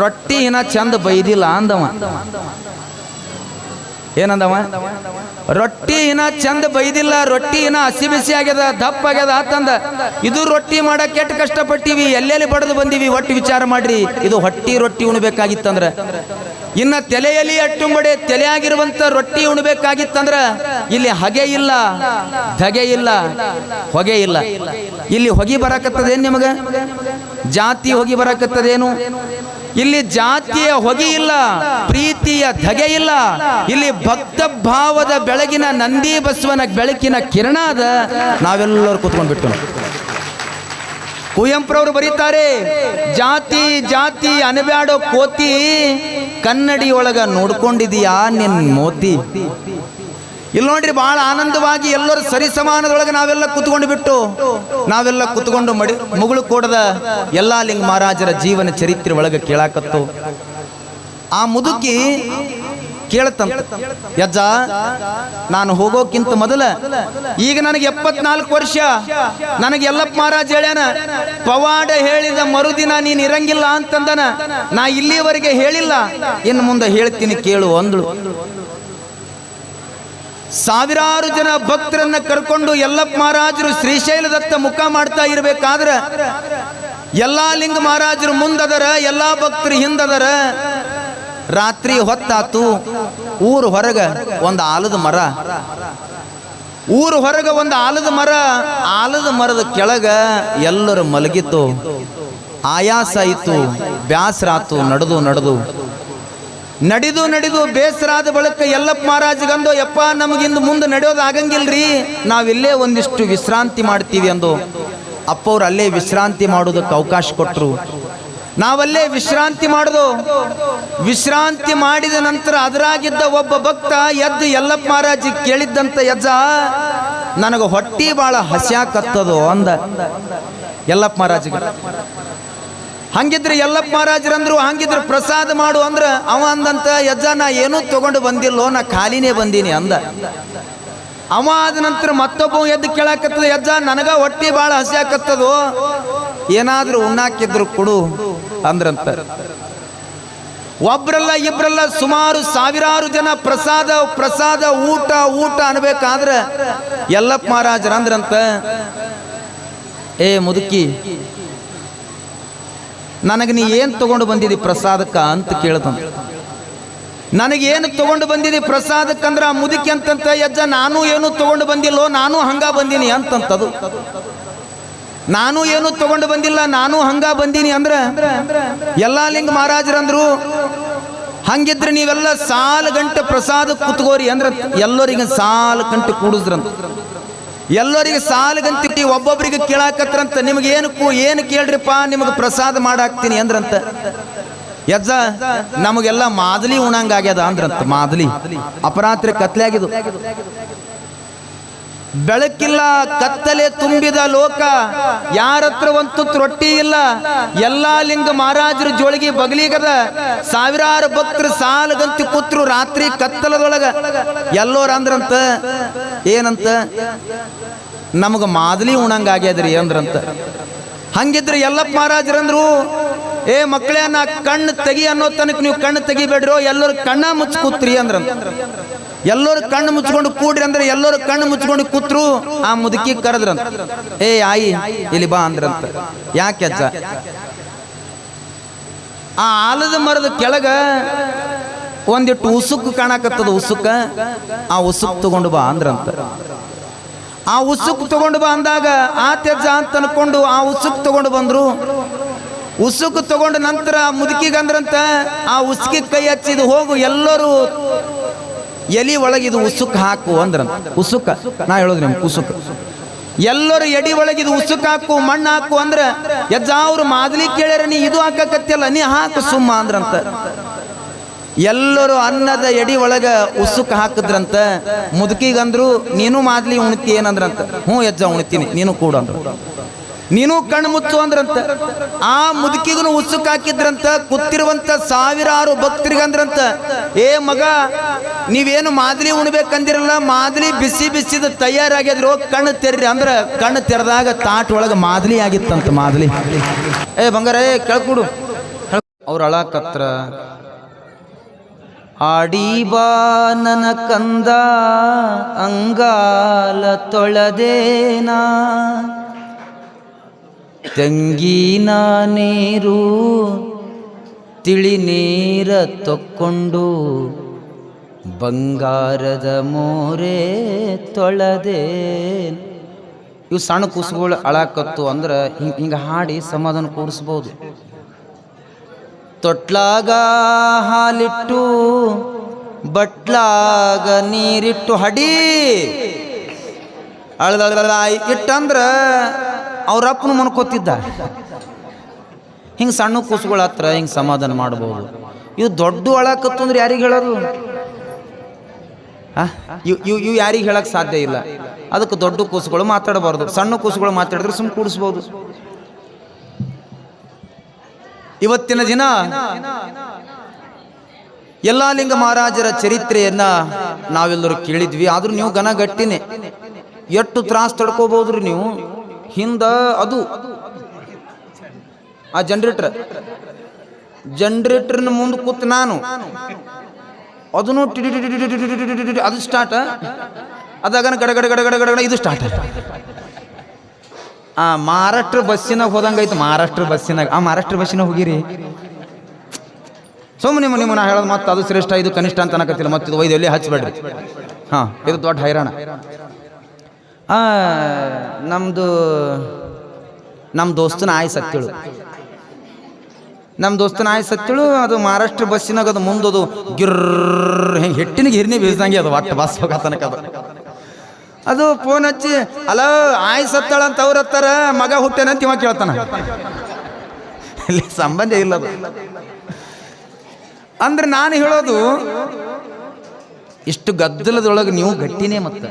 Speaker 1: ರೊಟ್ಟಿ ಇನ್ನ ಚಂದ ಬೈದಿಲ್ಲ ಅಂದವ. ಏನಂದವ? ರೊಟ್ಟಿ ಇನ್ನ ಚಂದ ಬೈದಿಲ್ಲ, ರೊಟ್ಟಿ ಇನ್ನ ಹಸಿ ಬಿಸಿ ಆಗ್ಯದ, ದಪ್ಪ ಆಗ್ಯದ ಆತಂದ. ಇದು ರೊಟ್ಟಿ ಮಾಡಕ್ಕೆ ಎಷ್ಟು ಕಷ್ಟಪಟ್ಟಿವಿ, ಎಲ್ಲೆಲ್ಲಿ ಬಡದು ಬಂದೀವಿ, ಒಟ್ಟು ವಿಚಾರ ಮಾಡ್ರಿ. ಇದು ಹೊಟ್ಟಿ ರೊಟ್ಟಿ ಉಣ್ಬೇಕಾಗಿತ್ತಂದ್ರ, ಇನ್ನ ತಲೆಯಲ್ಲಿ ಅಟ್ಟುಂಬಡೆ ತಲೆಯಾಗಿರುವಂತ ರೊಟ್ಟಿ ಉಣ್ಬೇಕಾಗಿತ್ತಂದ್ರ ಇಲ್ಲಿ ಹಗೆ ಇಲ್ಲ, ಧಗೆ ಇಲ್ಲ, ಹೊಗೆ ಇಲ್ಲ. ಇಲ್ಲಿ ಹೊಗೆ ಬರಾಕತ್ತದೇನು ನಿಮಗ? ಜಾತಿ ಹೊಗೆ ಬರಾಕತ್ತದೇನು? ಇಲ್ಲಿ ಜಾತಿಯ ಹೊಗೆ ಇಲ್ಲ, ಪ್ರೀತಿಯ ಧಗೆ ಇಲ್ಲ. ಇಲ್ಲಿ ಭಕ್ತ ಭಾವದ ಬೆಳಗಿನ ನಂದಿ ಬಸವನ ಬೆಳಕಿನ ಕಿರಣ ಅದ. ನಾವೆಲ್ಲರೂ ಕೂತ್ಕೊಂಡ್ಬಿಟ್ಟು ಕುವೆಂಪುರವರು ಬರೀತಾರೆ, ಜಾತಿ ಜಾತಿ ಅನಬ್ಯಾಡೋ ಕೋತಿ, ಕನ್ನಡಿಯೊಳಗ ನೋಡ್ಕೊಂಡಿದೀಯಾ ನಿನ್ ಮೋತಿ. ಇಲ್ಲಿ ನೋಡ್ರಿ, ಬಹಳ ಆನಂದವಾಗಿ ಎಲ್ಲರೂ ಸರಿ ಸಮಾನದೊಳಗೆ ನಾವೆಲ್ಲ ಕುತ್ಕೊಂಡು ಬಿಟ್ಟು ನಾವೆಲ್ಲ ಕುತ್ಕೊಂಡು ಮುಗುಳು ಕೂಡದ ಎಲ್ಲಾ ಲಿಂಗ ಮಹಾರಾಜರ ಜೀವನ ಚರಿತ್ರೆ ಒಳಗೆ ಕೇಳಾಕತ್ತು. ಆ ಮುದುಕಿ ಕೇಳತ್ತಂತ, ಯಜ್ಜ ನಾನು ಹೋಗೋಕ್ಕಿಂತ ಮೊದಲ ಈಗ ನನಗೆ 74 ವರ್ಷ, ನನಗೆ ಯಲ್ಲಪ್ಪ ಮಹಾರಾಜ್ ಹೇಳ್ಯಾನ, ಪವಾಡ ಹೇಳಿದ ಮರುದಿನ ನೀನ್ ಇರಂಗಿಲ್ಲ ಅಂತಂದನ. ನಾ ಇಲ್ಲಿವರೆಗೆ ಹೇಳಿಲ್ಲ, ಇನ್ನು ಮುಂದೆ ಹೇಳ್ತೀನಿ ಕೇಳು ಅಂದ್ಳು. ಸಾವಿರಾರು ಜನ ಭಕ್ತರನ್ನ ಕರ್ಕೊಂಡು ಯಲ್ಲಪ್ಪ ಮಹಾರಾಜರು ಶ್ರೀಶೈಲದತ್ತ ಮುಖ ಮಾಡ್ತಾ ಇರ್ಬೇಕಾದ್ರೆ ಎಲ್ಲಾ ಲಿಂಗ ಮಹಾರಾಜರು ಮುಂದದರ, ಎಲ್ಲಾ ಭಕ್ತರು ಹಿಂದದರ. ರಾತ್ರಿ ಹೊತ್ತಾತು. ಊರು ಹೊರಗ ಒಂದು ಆಲದ ಮರ, ಊರು ಹೊರಗ ಒಂದು ಆಲದ ಮರ, ಆಲದ ಮರದ ಕೆಳಗ ಎಲ್ಲರೂ ಮಲಗಿತ್ತು. ಆಯಾಸ ಆಯಿತು, ಬ್ಯಾಸರಾತು. ನಡೆದು ಬೇಸರಾದ ಬಳಿಕ ಯಲ್ಲಪ್ಪ ಮಹಾರಾಜಗಂದು, ಯಪ್ಪ ನಮಗಿಂದು ಮುಂದೆ ನಡೆಯೋದು ಆಗಂಗಿಲ್ರಿ, ನಾವಿಲ್ಲೇ ಒಂದಿಷ್ಟು ವಿಶ್ರಾಂತಿ ಮಾಡ್ತೀವಿ ಅಂದು. ಅಪ್ಪವ್ರು ಅಲ್ಲೇ ವಿಶ್ರಾಂತಿ ಮಾಡೋದಕ್ಕೆ ಅವಕಾಶ ಕೊಟ್ಟರು. ನಾವಲ್ಲೇ ವಿಶ್ರಾಂತಿ ಮಾಡೋದು. ವಿಶ್ರಾಂತಿ ಮಾಡಿದ ನಂತರ ಅದರಾಗಿದ್ದ ಒಬ್ಬ ಭಕ್ತ ಎದ್ದು ಯಲ್ಲಪ್ಪ ಮಹಾರಾಜ್ ಕೇಳಿದ್ದಂತ, ಯಜ್ಜ ನನಗೆ ಹೊಟ್ಟಿ ಭಾಳ ಹಸ್ಯಾಕತ್ತದು ಅಂದ ಯಲ್ಲಪ್ಪ ಮಹಾರಾಜಿಗೆ. ಹಂಗಿದ್ರೆ ಯಲ್ಲಪ್ಪ ಮಹಾರಾಜರಂದ್ರು, ಹಂಗಿದ್ರೆ ಪ್ರಸಾದ ಮಾಡು ಅಂದ್ರ ಅವ ಅಂದಂತ, ಯಜ್ಜ ನಾ ಏನೂ ತಗೊಂಡು ಬಂದಿಲ್ಲೋ, ನಾ ಖಾಲಿನೇ ಬಂದೀನಿ ಅಂದ. ಅವ ಆದ ನಂತರ ಮತ್ತೊಬ್ಬ ಎದ್ದು ಕೇಳಾಕತ್ತದ, ಯಜ್ಜ ನನಗ ಹೊಟ್ಟಿ ಭಾಳ ಹಸ್ಯಾಕತ್ತದು, ಏನಾದ್ರೂ ಉಣ್ಣಾಕಿದ್ರು ಕೊಡು ಅಂದ್ರಂತ. ಒಬ್ರಲ್ಲ ಇಬ್ರಲ್ಲ ಸುಮಾರು ಸಾವಿರಾರು ಜನ ಪ್ರಸಾದ ಊಟ ಅನ್ಬೇಕಾದ್ರೆ ಯಲ್ಲಪ್ಪ ಮಹಾರಾಜರ ಅಂದ್ರಂತ, ಏ ಮುದುಕಿ, ನನಗೆ ನೀ ಏನು ತಗೊಂಡು ಬಂದಿದ್ದಿ ಪ್ರಸಾದಕ್ಕ ಅಂತ ಕೇಳ್ದಂತ. ನನಗೇನು ತಗೊಂಡು ಬಂದಿದ್ದಿ ಪ್ರಸಾದಕ್ಕಂದ್ರ ಆ ಮುದುಕಿ ಅಂತಂತ, ಯಜ್ಜ ನಾನು ಏನು ತಗೊಂಡು ಬಂದಿಲ್ಲೋ, ನಾನು ಹಂಗ ಬಂದೀನಿ ಅಂತಂತದು. ನಾನು ಏನು ತಗೊಂಡು ಬಂದಿಲ್ಲ, ನಾನು ಹಂಗ ಬಂದೀನಿ ಅಂದ್ರ ಎಲ್ಲಾ ಲಿಂಗ ಮಹಾರಾಜರಂದ್ರು, ಹಂಗಿದ್ರೆ ನೀವೆಲ್ಲ ಸಾಲು ಗಂಟೆ ಪ್ರಸಾದ ಕುತ್ಕೋರಿ ಅಂದ್ರ ಎಲ್ಲರಿಗೆ ಸಾಲು ಗಂಟೆ ಕೂಡಿಸ್ರಂತ. ಎಲ್ಲರಿಗೆ ಸಾಲು ಗಂಟೆ ಒಬ್ಬೊಬ್ಬರಿಗೆ ಕೇಳಾಕತ್ರಂತ, ನಿಮ್ಗೆ ಏನು ಕೇಳ್ರಿಪ್ಪ, ನಿಮಗೆ ಪ್ರಸಾದ ಮಾಡಾಕ್ತೀನಿ ಅಂದ್ರಂತ. ಯಜ್ಜ ನಮಗೆಲ್ಲ ಮಾದಲಿ ಉಣಂಗಾಗ್ಯದ ಅಂದ್ರಂತ. ಮಾದಲಿ ಅಪರಾತ್ರಿ ಕತ್ಲೆ ಆಗಿದ್ದು, ಬೆಳಕಿಲ್ಲ, ಕತ್ತಲೆ ತುಂಬಿದ ಲೋಕ, ಯಾರತ್ರ ಒಂದು ತುತ್ತು ರೊಟ್ಟಿ ಇಲ್ಲ. ಎಲ್ಲಾ ಲಿಂಗ ಮಹಾರಾಜರ ಜೋಳಿಗೆ ಬಗಲಿಗದ, ಸಾವಿರಾರು ಭಕ್ತರು ಸಾಲಗಂತಿ ಕೂತ್ರು ರಾತ್ರಿ ಕತ್ತಲದೊಳಗ. ಎಲ್ಲೋರು ಅಂದ್ರಂತ, ಏನಂತ, ನಮಗ ಮಾದಲಿ ಉಣಂಗಾಗ್ಯದ್ರಿ ಅಂದ್ರಂತ. ಹಂಗಿದ್ರೆ ಯಲ್ಲಪ್ಪ ಮಹಾರಾಜರಂದ್ರು, ಏ ಮಕ್ಕಳೇ, ನಾ ಕಣ್ಣು ತೆಗಿ ಅನ್ನೋ ತನಕ ನೀವು ಕಣ್ಣು ತೆಗಿಬೇಡ್ರೋ, ಎಲ್ಲರೂ ಕಣ್ಣ ಮುಚ್ಚಿ ಕೂತ್ರಿ ಅಂದ್ರಂತ. ಎಲ್ಲರೂ ಕಣ್ಣು ಮುಚ್ಕೊಂಡು ಕೂಡ್ರಿ ಅಂದ್ರೆ ಎಲ್ಲರೂ ಕಣ್ಣು ಮುಚ್ಕೊಂಡು ಕೂತ್ರು. ಆ ಮುದುಕಿ ಕರೆದ್ರಂತ, ಏ ಆಯಿ ಇಲ್ಲಿ ಬಾ ಅಂದ್ರಂತ. ಯಾಕೆ ಅಜ್ಜ? ಆ ಆಲದ ಮರದ ಕೆಳಗ ಒಂದಿಟ್ಟು ಉಸುಕ್ ಕಾಣಕತ್ತದ, ಉಸುಕ, ಆ ಉಸುಕ್ ತಗೊಂಡು ಬಾ ಅಂದ್ರಂತ. ಆ ಉಸುಕ್ ತಗೊಂಡು ಬಾ ಅಂದಾಗ ಆ ತೆಜ್ಜ ಅಂತ ಅನ್ಕೊಂಡು ಆ ಉಸುಕ್ ತಗೊಂಡು ಬಂದ್ರು. ಉಸುಕ್ ತಗೊಂಡ ನಂತರ ಮುದುಕಿಗಂದ್ರಂತ ಆ ಉಸುಕಿ ಕೈ ಹಚ್ಚಿದು, ಹೋಗು ಎಲ್ಲರೂ ಎಲಿ ಒಳಗಿದು ಉಸುಕ್ ಹಾಕು ಅಂದ್ರಂತ. ಉಸುಕ ನಾ ಹೇಳೋದು ನಿಮ್ಗೆ ಉಸುಕ್, ಎಲ್ಲರೂ ಎಡಿ ಒಳಗಿದು ಉಸುಕ್ ಹಾಕು, ಮಣ್ಣು ಹಾಕು ಅಂದ್ರೆ ಯಜ್ಜ ಅವ್ರು ಮಾದಲಿ ಕೇಳ್ಯಾರ, ನೀ ಇದು ಹಾಕಕತ್ತಿಯಲ್ಲ ನೀ ಹಾಕು ಸುಮ್ಮ ಅಂದ್ರಂತ. ಎಲ್ಲರೂ ಅನ್ನದ ಎಡಿ ಒಳಗ ಉಸುಕ್ ಹಾಕಿದ್ರಂತ. ಮುದುಕಿಗಂದ್ರು ನೀನು ಮಾದಲಿ ಉಣ್ತಿ ಏನಂದ್ರಂತ. ಹ್ಞೂ ಯಜ್ಜ ಉಣ್ತೀನಿ, ನೀನು ಕೂಡ ಅಂದ್ರು. ನೀನು ಕಣ್ಣು ಮುಚ್ಚು ಅಂದ್ರಂತ. ಆ ಮುದುಕಿಗೂ ಉಸುಕ್ ಹಾಕಿದ್ರಂತ. ಕೂತಿರುವಂತ ಸಾವಿರಾರು ಭಕ್ತರಿಗಂದ್ರಂತ, ಏ ಮಗ ನೀವೇನು ಮಾದಲಿ ಉಣ್ಬೇಕಂದಿರಲ್ಲ, ಮಾದಲಿ ಬಿಸಿ ಬಿಸಿದ ತಯಾರಾಗಿದ್ರು, ಕಣ್ಣು ತೆರ್ರಿ ಅಂದ್ರೆ ಕಣ್ಣು ತೆರೆದಾಗ ತಾಟ್ ಒಳಗೆ ಮಾದಲಿ ಆಗಿತ್ತಂತ. ಮಾದಲಿ ಏ ಬಂಗಾರ ಏ ಕೇಳ್ಕೊಡು. ಅವ್ರು ಅಳಾಕತ್ರ, ಆಡಿ ಬಾ ನನ್ನ ಕಂದ ಅಂಗಾಲ ತೊಳೆದೇನಾ, ತಂಗಿನ ನೀರು ತಿಳಿ ನೀರ ತೊಕ್ಕೊಂಡು ಬಂಗಾರದ ಮೋರೆ ತೊಳೆದೆ. ಇವು ಸಣ್ಣ ಕೂಸುಗಳು ಅಳಾಕತ್ತು ಅಂದ್ರೆ ಹಿಂಗೆ ಹಾಡಿ ಸಮಾಧಾನ ಕೂಡಿಸ್ಬೋದು. ತೊಟ್ಲಾಗ ಹಾಲಿಟ್ಟು ಬಟ್ಲಾಗ ನೀರಿಟ್ಟು ಹಡಿ ಅಳದಳ ಇಟ್ಟಂದ್ರ ಅವ್ರಪ್ಪನು ಮನ್ಕೋತಿದ್ದ. ಹಿಂಗೆ ಸಣ್ಣ ಕೂಸುಗಳ ಹತ್ರ ಹಿಂಗೆ ಸಮಾಧಾನ ಮಾಡ್ಬೋದು. ಇವು ದೊಡ್ಡ ಅಳಾಕತ್ತು ಅಂದ್ರೆ ಯಾರಿಗೆ ಹೇಳೋದು? ಇವು ಯಾರಿಗೆ ಹೇಳಕ್ ಸಾಧ್ಯ ಇಲ್ಲ. ಅದಕ್ಕೆ ದೊಡ್ಡ ಕೂಸುಗಳು ಮಾತಾಡಬಾರ್ದು, ಸಣ್ಣ ಕೂಸುಗಳು ಮಾತಾಡಿದ್ರೆ ಸುಮ್ಮನೆ ಕೂಡಿಸ್ಬೋದು. ಇವತ್ತಿನ ದಿನ ಯಲ್ಲಾಲಿಂಗ ಮಹಾರಾಜರ ಚರಿತ್ರೆಯನ್ನ ನಾವೆಲ್ಲರೂ ಕೇಳಿದ್ವಿ. ಆದ್ರೂ ನೀವು ಗನ ಗಟ್ಟಿನೇ, ಎಷ್ಟು ತ್ರಾಸ ತಡ್ಕೋಬಹುದ್ರಿ ನೀವು. ಹಿಂದ ಅದು ಆ ಜನರೇಟರ್ನ ಮುಂದೆ ಕೂತ್ ನಾನು ಅದನ್ನು ಅದು ಸ್ಟಾರ್ಟ್, ಅದಾಗನ ಗಡ ಗಡ ಗಡ ಗಡ ಗಡ ಇದು ಸ್ಟಾರ್ಟ್. ಆ ಮಹಾರಾಷ್ಟ್ರ ಬಸ್ಸಿನಾಗ ಹೋದಂಗೈತು. ಮಹಾರಾಷ್ಟ್ರ ಬಸ್ಸಿನಾಗ ಮಹಾರಾಷ್ಟ್ರ ಬಸ್ಸಿನಾಗ ಹೋಗಿರಿ ಸುಮ್ಮನೆ ನಿಮ್ಮ ನಾ ಹೇಳೋದು ಮತ್ತೆ ಅದು ಶ್ರೇಷ್ಠ ಇದು ಕನಿಷ್ಠ ಅಂತ ಅನ್ನಕತ್ತಿಲ್ಲ. ಮತ್ತೆ ಇದು ಒಯ್ದು ಎಲ್ಲಿ ಹಚ್ಚಬೇಡ್ರಿ. ಇದು ದೊಡ್ಡ ಹೈರಾಣ. ನಮ್ಮ ದೋಸ್ತನ ಆಯ್ ಸತ್ತಿಳು. ಅದು ಮಹಾರಾಷ್ಟ್ರ ಬಸ್ಸಿನಾಗ ಅದು ಮುಂದದು ಗಿರ್ರ ಹಿಂಗೆ ಹೆಟ್ಟಿನ ಗಿರ್ನಿ ಬೀಳ್ದಂಗೆ ಅದು ಒಟ್ಟು ಬಸ್ ಹೋಗತನಕ ಅದು ಫೋನ್ ಹಚ್ಚಿ ಅಲ ಆಯ್ ಸತ್ತಾಳ ಅಂತ ಅವ್ರ ಹತ್ತಾರ, ಮಗ ಹುಟ್ಟೇನಂತ ಇವ ಕೇಳ್ತಾನ. ಇಲ್ಲಿ ಸಂಬಂಧ ಇಲ್ಲದು. ಅಂದ್ರೆ ನಾನು ಹೇಳೋದು ಇಷ್ಟು ಗದ್ದಲದೊಳಗೆ ನೀವು ಗಟ್ಟಿನೇ. ಮತ್ತೆ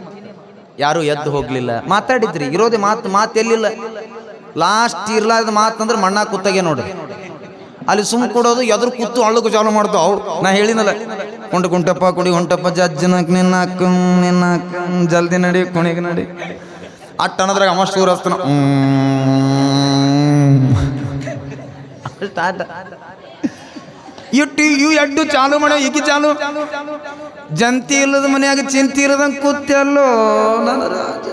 Speaker 1: ಯಾರು ಎದ್ದು ಹೋಗ್ಲಿಲ್ಲ, ಮಾತಾಡಿದ್ರಿ, ಇರೋದೇ ಮಾತು ಎಲ್ಲಿಲ್ಲ. ಲಾಸ್ಟ್ ಇರ್ಲಾದ ಮಾತಂದ್ರೆ ಮಣ್ಣ ಕೂತಾಗೆ ನೋಡ್ರಿ. ಅಲ್ಲಿ ಸುಮ್ ಕೊಡೋದು, ಎದುರು ಕೂತು ಅಳ್ಳಕ್ಕೆ ಚಾಲು ಮಾಡ್ದು. ಅವ್ರು ನಾ ಹೇಳಿನಲ್ಲ, ಕುಂಟಪ್ಪ ಕುಡಿ ಹೊಂಟಪ್ಪ ಜಜ್ಜನಕ್ ನಿನ್ನಾಕ ಜಲ್ದಿ ನಡಿ ಕುಣಿಗೆ ನಡಿ ಅಟ್ಟ ಅನ್ನೋದ್ರಾಗ ಅಮಷ್ಟು ದೂರ ಹಸ್ತಾನ ಸ್ಟಾರ್ಟ್. ಇವು ಎಡ್ಡು ಚಾಲು ಮಾಡೋ ಈಕಿ ಚಾಲು. ಜಂತಿ ಇಲ್ಲದ ಮನೆಯಾಗ ಚಿಂತಿ ಇಲ್ಲದಂಗೆ ಕೂತ್ಯಲ್ಲೋ ನನ್ನ ರಾಜ.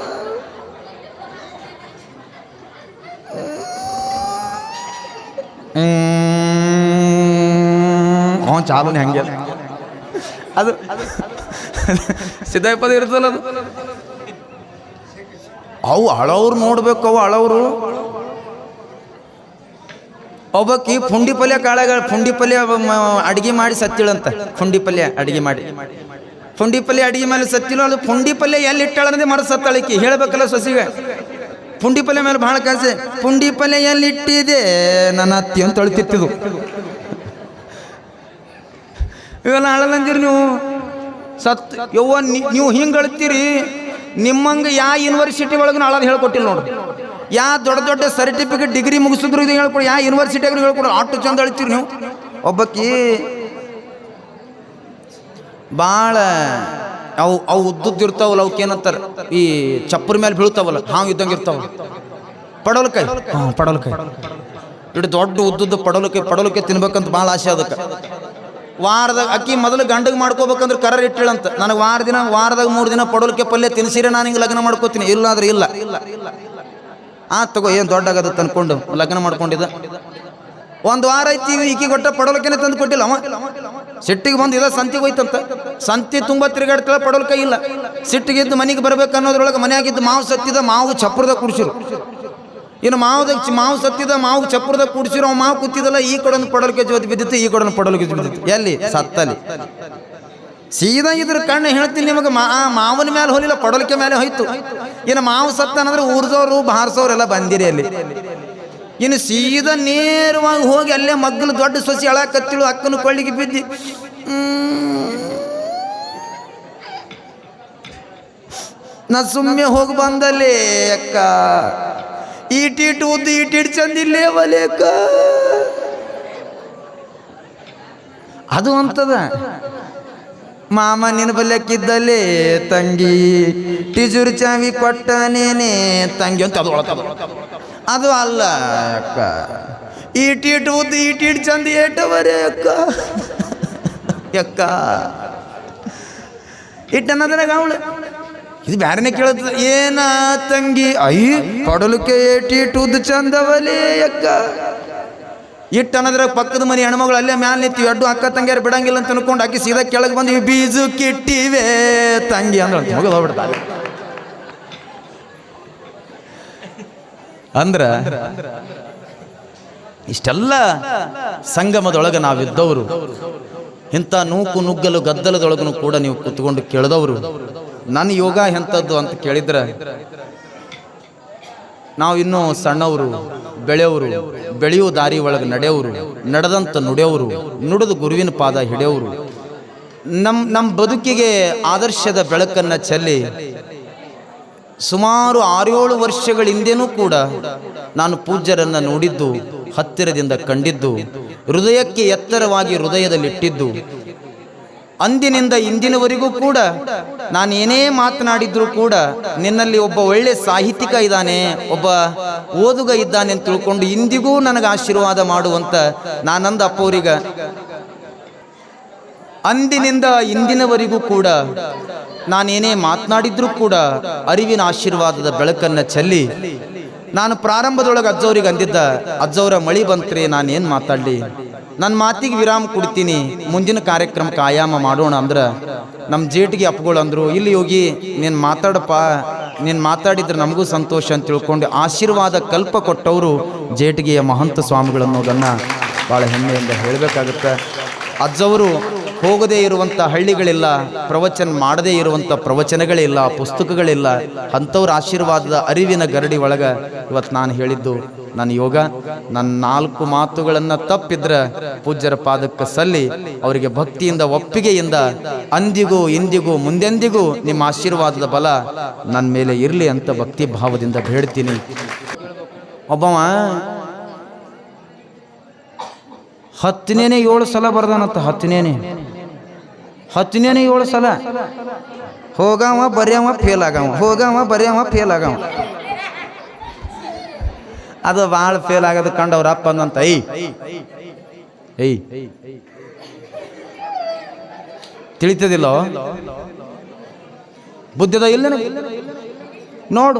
Speaker 1: ಚಾಲುನೇ ಹಂಗೆ ಅದು ಸಿದ್ಧಾಯಪದ ಇರ್ತಲ್ಲ ಅದು. ಅವು ಹಳವ್ರು ನೋಡ್ಬೇಕು. ಅವು ಹಳವ್ರು ಒಬ್ಬಕ್ಕಿ ಪುಂಡಿ ಪಲ್ಯ ಅಡಿಗೆ ಮಾಡಿ ಸತ್ತಿಳಂತ. ಪುಂಡಿ ಪಲ್ಯ ಅಡಿಗೆ ಮಾಡಿ ಸತ್ತಿಳು. ಅದು ಪುಂಡಿ ಪಲ್ಯ ಎಲ್ಲಿ ಇಟ್ಟಾಳಂದ್ರೆ ಮರ ಸತ್ತಾಳಿಕಿ ಹೇಳ್ಬೇಕಲ್ಲ ಸೊಸಿಗೆ. ಪುಂಡಿ ಪಲ್ಯ ಮೇಲೆ ಭಾಳ ಕಾಸೆ. ಪುಂಡಿ ಪಲ್ಯ ಎಲ್ಲಿ ಇಟ್ಟಿದೆ ನನ್ನ ಅತ್ತಿ ಅಂತ ಅಳ್ತಿತ್ತಿದು. ಇವೆಲ್ಲ ಅಳಲಂದಿರಿ ನೀವು ಯವ್ವ. ನೀವು ಹಿಂಗೆ ಅಳ್ತೀರಿ, ನಿಮ್ಮಂಗೆ ಯಾ ಯೂನಿವರ್ಸಿಟಿ ಒಳಗೂ ಅಳೋದು ಹೇಳ್ಕೊಟ್ಟಿಲ್ಲ ನೋಡ್ರಿ. ಯಾ ದೊಡ್ಡ ಸರ್ಟಿಫಿಕೇಟ್ ಡಿಗ್ರಿ ಮುಗಿಸಿದ್ರು ಇದು ಹೇಳ್ಕೊಡಿ, ಯಾ ಯೂನಿವರ್ಸಿಟಿಯಾಗ ಹೇಳ್ಕೊಡು. ಅಷ್ಟು ಚಂದ ಅಳ್ತೀರಿ ನೀವು. ಒಬ್ಬಕ್ಕಿ ಭಾಳ ಅವು ಉದ್ದುದ್ದು ಇರ್ತಾವಲ್ಲ, ಅವಕ್ಕೇನಂತಾರ ಈ ಚಪ್ಪರ ಮೇಲೆ ಬೀಳ್ತಾವಲ್ಲ, ಹಾಂಗೆ ಇದ್ದಂಗೆ ಇರ್ತಾವಲ್ಲ. ಪಡೋಲ್ಕಾಯಿ ಇಟ್ಟು ದೊಡ್ಡ ಉದ್ದುದ್ದು ಪಡೋಲ್ಕಾಯಿ ತಿನ್ಬೇಕಂತ ಭಾಳ ಆಸೆ. ಅದಕ್ಕೆ ವಾರದಾಗ ಅಕ್ಕಿ ಮೊದಲು ಗಂಡಗೆ ಮಾಡ್ಕೋಬೇಕಂದ್ರೆ ಕರರ್ ಇಟ್ಟಿಳಂತ. ನನಗೆ ವಾರದಾಗ 3 ದಿನ ಪಡೋಲ್ಕಾಯಿ ಪಲ್ಯ ತಿನ್ಸಿರೆ ನಾನು ಹಿಂಗೆ ಲಗ್ನ ಮಾಡ್ಕೋತೀನಿ. ಇಲ್ಲಾದ್ರೆ ಇಲ್ಲ. ತಗೋ ಏನು ದೊಡ್ಡ ಆಗದ ಅನ್ಕೊಂಡು ಲಗ್ನ ಮಾಡ್ಕೊಂಡಿದ್ದ. 1 ವಾರ ಐತಿ ಈಕಿ ಕೊಟ್ಟ ಪಡೋಲ್ಕಾಯಿನೇ ತಂದು ಕೊಟ್ಟಿಲ್ಲ ಅವ. ಸಿಟ್ಟಿಗೆ ಬಂದು ಇದ ಸಂತಿಗೆ ಹೋಯ್ತಂತ. ಸಂತಿ ತುಂಬ ತಿರುಗಾಡ್ತಾಳೆ, ಪಡೋಲ್ ಕೈ ಇಲ್ಲ. ಸಿಟ್ಟಿಗೆದ್ದು ಮನೆಗೆ ಬರ್ಬೇಕು ಅನ್ನೋದ್ರೊಳಗೆ ಮನೆಯಾಗಿದ್ದು ಮಾವು ಸತ್ತಿದ, ಮಾವು ಚಪ್ರದ ಕುಡಿಸಿರು. ಇನ್ನು ಮಾವು ಸತ್ತಿದ, ಮಾವು ಚಪ್ರದ ಕುಡಿಸಿರೋ, ಮಾವು ಕೂತಿದಲ್ಲ, ಈ ಕಡೆ ಪಡೋಲ್ಕೆ ಜೋತಿ ಬಿದ್ದಿತ್ತು, ಈ ಕಡೆ ಪಡೋಲ್ಕೆ ಬಿದ್ದಿತ್ತು. ಎಲ್ಲಿ? ಸತ್ತಲ್ಲಿ. ಸೀದಾ ಇದ್ರ ಕಣ್ಣು ಹೇಳ್ತೀನಿ ನಿಮಗೆ, ಮಾವನ ಮೇಲೆ ಹೋಲಿಲ್ಲ, ಪಡೋಲ್ಕೆ ಮೇಲೆ ಹೋಯ್ತು. ಇನ್ನು ಮಾವು ಸತ್ತನಂದ್ರೆ ಊರ್ದವ್ರು ಬಾರ್ಸೋರೆಲ್ಲ ಬಂದಿರಿ ಅಲ್ಲಿ. ಇನ್ನು ಸೀದಾ ನೇರವಾಗಿ ಹೋಗಿ ಅಲ್ಲೇ ಮಗ್ಗಲು ದೊಡ್ಡ ಸೊಸಿ ಅಳಕತ್ತಿಳು, ಅಕ್ಕನ ಕೊಳ್ಳಿಗೆ ಬಿದ್ದಿ. ನಾ ಸುಮ್ಮನೆ ಹೋಗಿ ಬಂದಲ್ಲಿ ಅಕ್ಕ, ಈಟೀಟ್ ಉದ್ದು ಈಟೀಟ್ ಚಂದಿಲ್ಲೇ ಒಲೇಕ ಅದು ಅಂತದ. ಮಾಮ ನಿನ್ನ ಬಲ್ಯಕ್ಕಿದ್ದಲ್ಲೇ ತಂಗಿ, ಟಿಜುರು ಚಾವಿ ಕೊಟ್ಟನೇನೆ ತಂಗಿ ಅಂತ ಅದು ಅಲ್ಲ ಅಕ್ಕ. ಈಟೀಟ್ ಉದ್ದು ಈಟೀಟ್ ಚಂದ ಏಟವರೇ ಅಕ್ಕ ಅಕ್ಕ ಇಟ್ಟನ್ನದ್ರಾಗ ಅವಳು ಇದು ಬ್ಯಾರನೆ ಕೇಳುತ್ತ. ಏನ ತಂಗಿ? ಪಡಲಕ್ಕೆ ಏಟೀಟ್ ಉದ್ದು ಚಂದವಲೇ ಅಕ್ಕ ಇಟ್ಟನ್ನದ್ರಾಗ ಪಕ್ಕದ ಮನೆ ಹೆಣ್ಮಗಳು ಅಲ್ಲೇ ಮ್ಯಾಲೆ ನಿಂತೀವಿ, ಎಡ್ಡು ಅಕ್ಕ ತಂಗಿಯಾರು ಬಿಡಂಗಿಲ್ಲ ಅಂತ ಅನ್ಕೊಂಡು ಆಕಿ ಸೀದಾ ಕೆಳಗೆ ಬಂದಿವಿ. ಬೀಜು ಕಿಟ್ಟಿವೆ ತಂಗಿ ಅಂದ್ರೆ ಮಗಳು ಹೋಗ್ಬಿಡ್ತಾರೆ. ಅಂದ್ರ ಇಷ್ಟೆಲ್ಲ ಸಂಗಮದೊಳಗೆ ನಾವಿದ್ದವರು, ಇಂಥ ನೂಕು ನುಗ್ಗಲು ಗದ್ದಲದೊಳಗೂ ಕೂಡ ನೀವು ಕುತ್ಕೊಂಡು ಕೇಳಿದವರು, ನನ್ನ ಯೋಗ ಎಂಥದ್ದು ಅಂತ ಕೇಳಿದ್ರೆ, ನಾವು ಇನ್ನೂ ಸಣ್ಣವರು, ಬೆಳೆಯವರು, ಬೆಳೆಯೋ ದಾರಿ ಒಳಗೆ ನಡೆಯವರು, ನಡೆದಂತ ನುಡಿಯವರು, ನುಡಿದು ಗುರುವಿನ ಪಾದ ಹಿಡಿಯವರು, ನಮ್ಮ ಬದುಕಿಗೆ ಆದರ್ಶದ ಬೆಳಕನ್ನು ಚೆಲ್ಲಿ ಸುಮಾರು 6-7 ವರ್ಷಗಳ ಹಿಂದೆನೂ ಕೂಡ ನಾನು ಪೂಜ್ಯರನ್ನು ನೋಡಿದ್ದು, ಹತ್ತಿರದಿಂದ ಕಂಡಿದ್ದು, ಹೃದಯಕ್ಕೆ ಎತ್ತರವಾಗಿ ಹೃದಯದಲ್ಲಿಟ್ಟಿದ್ದು. ಅಂದಿನಿಂದ ಇಂದಿನವರೆಗೂ ಕೂಡ ನಾನು ಏನೇ ಮಾತನಾಡಿದ್ರು ಕೂಡ ನಿನ್ನಲ್ಲಿ ಒಬ್ಬ ಒಳ್ಳೆ ಸಾಹಿತ್ಯಿಕ ಇದ್ದಾನೆ, ಒಬ್ಬ ಓದುಗ ಇದ್ದಾನೆ ಅಂತ ತಿಳ್ಕೊಂಡು ಇಂದಿಗೂ ನನಗೆ ಆಶೀರ್ವಾದ ಮಾಡುವಂತ ನಾನಂದ ಅಪ್ಪವ್ರಿಗ ಅಂದಿನಿಂದ ಇಂದಿನವರೆಗೂ ಕೂಡ ನಾನೇನೇ ಮಾತನಾಡಿದ್ರೂ ಕೂಡ ಅರಿವಿನ ಆಶೀರ್ವಾದದ ಬೆಳಕನ್ನು ಚೆಲ್ಲಿ, ನಾನು ಪ್ರಾರಂಭದೊಳಗೆ ಅಜ್ಜವ್ರಿಗೆ ಅಂದಿದ್ದ, ಅಜ್ಜವರ ಮಳಿ ಬಂತ್ರಿ ನಾನೇನು ಮಾತಾಡಲಿ, ನನ್ನ ಮಾತಿಗೆ ವಿರಾಮ ಕೊಡ್ತೀನಿ, ಮುಂದಿನ ಕಾರ್ಯಕ್ರಮಕ್ಕೆ ಆಯಾಮ ಮಾಡೋಣ ಅಂದ್ರೆ ನಮ್ಮ ಜೇಟಿಗೆ ಅಪ್ಪಗಳು ಅಂದರು, ಇಲ್ಲಿ ಹೋಗಿ ನೀನು ಮಾತಾಡಪ್ಪ, ನೀನು ಮಾತಾಡಿದ್ರೆ ನಮಗೂ ಸಂತೋಷ ಅಂತ ತಿಳ್ಕೊಂಡು ಆಶೀರ್ವಾದ ಕಲ್ಪ ಕೊಟ್ಟವರು ಜೇಟಿಗೆಯ ಮಹಂತ ಸ್ವಾಮಿಗಳು ಅನ್ನೋದನ್ನು ಭಾಳ ಹೆಮ್ಮೆಯಿಂದ ಹೇಳಬೇಕಾಗುತ್ತೆ. ಅಜ್ಜವರು ಹೋಗದೇ ಇರುವಂಥ ಹಳ್ಳಿಗಳಿಲ್ಲ, ಪ್ರವಚನ ಮಾಡದೇ ಇರುವಂಥ ಪ್ರವಚನಗಳಿಲ್ಲ, ಪುಸ್ತಕಗಳಿಲ್ಲ. ಅಂಥವ್ರ ಆಶೀರ್ವಾದದ ಅರಿವಿನ ಗರಡಿ ಒಳಗೆ ಇವತ್ತು ನಾನು ಹೇಳಿದ್ದು ನನ್ನ ಯೋಗ. ನನ್ನ 4 ಮಾತುಗಳನ್ನು ತಪ್ಪಿದ್ರೆ ಪೂಜ್ಯರ ಪಾದಕ್ಕೆ ಸಲ್ಲಿ ಅವರಿಗೆ ಭಕ್ತಿಯಿಂದ ಒಪ್ಪಿಗೆಯಿಂದ ಅಂದಿಗೂ ಇಂದಿಗೂ ಮುಂದೆಂದಿಗೂ ನಿಮ್ಮ ಆಶೀರ್ವಾದದ ಬಲ ನನ್ನ ಮೇಲೆ ಇರಲಿ ಅಂತ ಭಕ್ತಿ ಭಾವದಿಂದ ಬೇಡ್ತೀನಿ. ಒಬ್ಬವ 10ನೇ 7 ಸಲ ಬರ್ದಾನಂತ. 10ನೇ 7 ಸಲ ಹೋಗವ ಬರ್ಯವ ಫೇಲ್ ಆಗವ, ಹೋಗವ ಬರ್ಯವ ಫೇಲ್ ಆಗವ. ಅದು ಭಾಳ ಫೇಲ್ ಆಗೋದು ಕಂಡು ಅವ್ರ ಅಪ್ಪ ಅಂದಂತ, ತಿಳಿತದಿಲ್ಲ ಬುದ್ಧಿದ ಇಲ್ಲ ನೋಡು,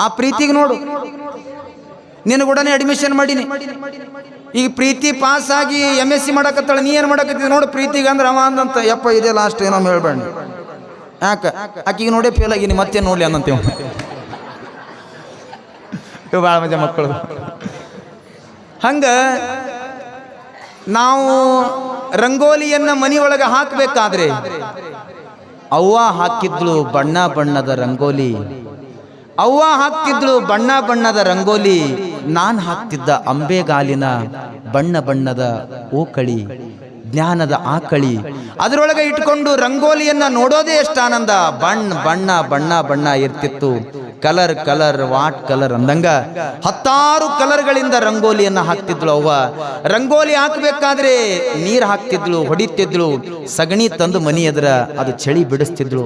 Speaker 1: ಆ ಪ್ರೀತಿಗೆ ನೋಡು. ನಿನ್ನ ಕೂಡನೇ ಅಡ್ಮಿಷನ್ ಮಾಡೀನಿ, ಈಗ ಪ್ರೀತಿ ಪಾಸ್ ಆಗಿ MSc ಮಾಡಕತ್ತಾಳೆ, ನೀ ಏನು ಮಾಡಕತ್ತಿದ್ದೆ ನೋಡು ಪ್ರೀತಿಗೆ ಅಂದ್ರೆ ಅವ ಅಂದಂತ, ಯಪ್ಪ ಇದೇ ಲಾಸ್ಟ್ ಏನೋ ಹೇಳ್ಬೇಡ, ಯಾಕೆ ಆಕಿಗೆ ನೋಡೇ ಫೇಲ್ ಆಗೀನಿ ಮತ್ತೆ ನೋಡ್ಲಿ ಅನ್ನಂತೀವ. ಇವು ಭಾಳ ಮಜಾ ಮಕ್ಕಳು. ಹಂಗ ನಾವು ರಂಗೋಲಿಯನ್ನ ಮನೆಯೊಳಗೆ ಹಾಕಬೇಕಾದ್ರೆ ಅವ್ವ ಹಾಕಿದ್ಳು ಬಣ್ಣ ಬಣ್ಣದ ರಂಗೋಲಿ, ಅವ್ವ ಹಾಕ್ತಿದ್ಳು ಬಣ್ಣ ಬಣ್ಣದ ರಂಗೋಲಿ, ನಾನು ಹಾಕ್ತಿದ್ದ ಅಂಬೆಗಾಲಿನ ಬಣ್ಣ ಬಣ್ಣದ ಓಕಳಿ, ಜ್ಞಾನದ ಆಕಳಿ. ಅದರೊಳಗೆ ಇಟ್ಕೊಂಡು ರಂಗೋಲಿಯನ್ನ ನೋಡೋದೇ ಎಷ್ಟು ಆನಂದ. ಬಣ್ಣ ಬಣ್ಣ ಬಣ್ಣ ಇರ್ತಿತ್ತು, ಕಲರ್ ಕಲರ್ ವಾಟ್ ಕಲರ್ ಅಂದಂಗ 10 ಕಲರ್ಗಳಿಂದ ರಂಗೋಲಿಯನ್ನ ಹಾಕ್ತಿದ್ಳು ಅವ್ವ. ರಂಗೋಲಿ ಹಾಕಬೇಕಾದ್ರೆ ನೀರು ಹಾಕ್ತಿದ್ಳು, ಹೊಡಿತಿದ್ಳು, ಸಗಣಿ ತಂದು ಮನಿ ಎದುರ ಅದು ಚಳಿ ಬಿಡಿಸ್ತಿದ್ಳು.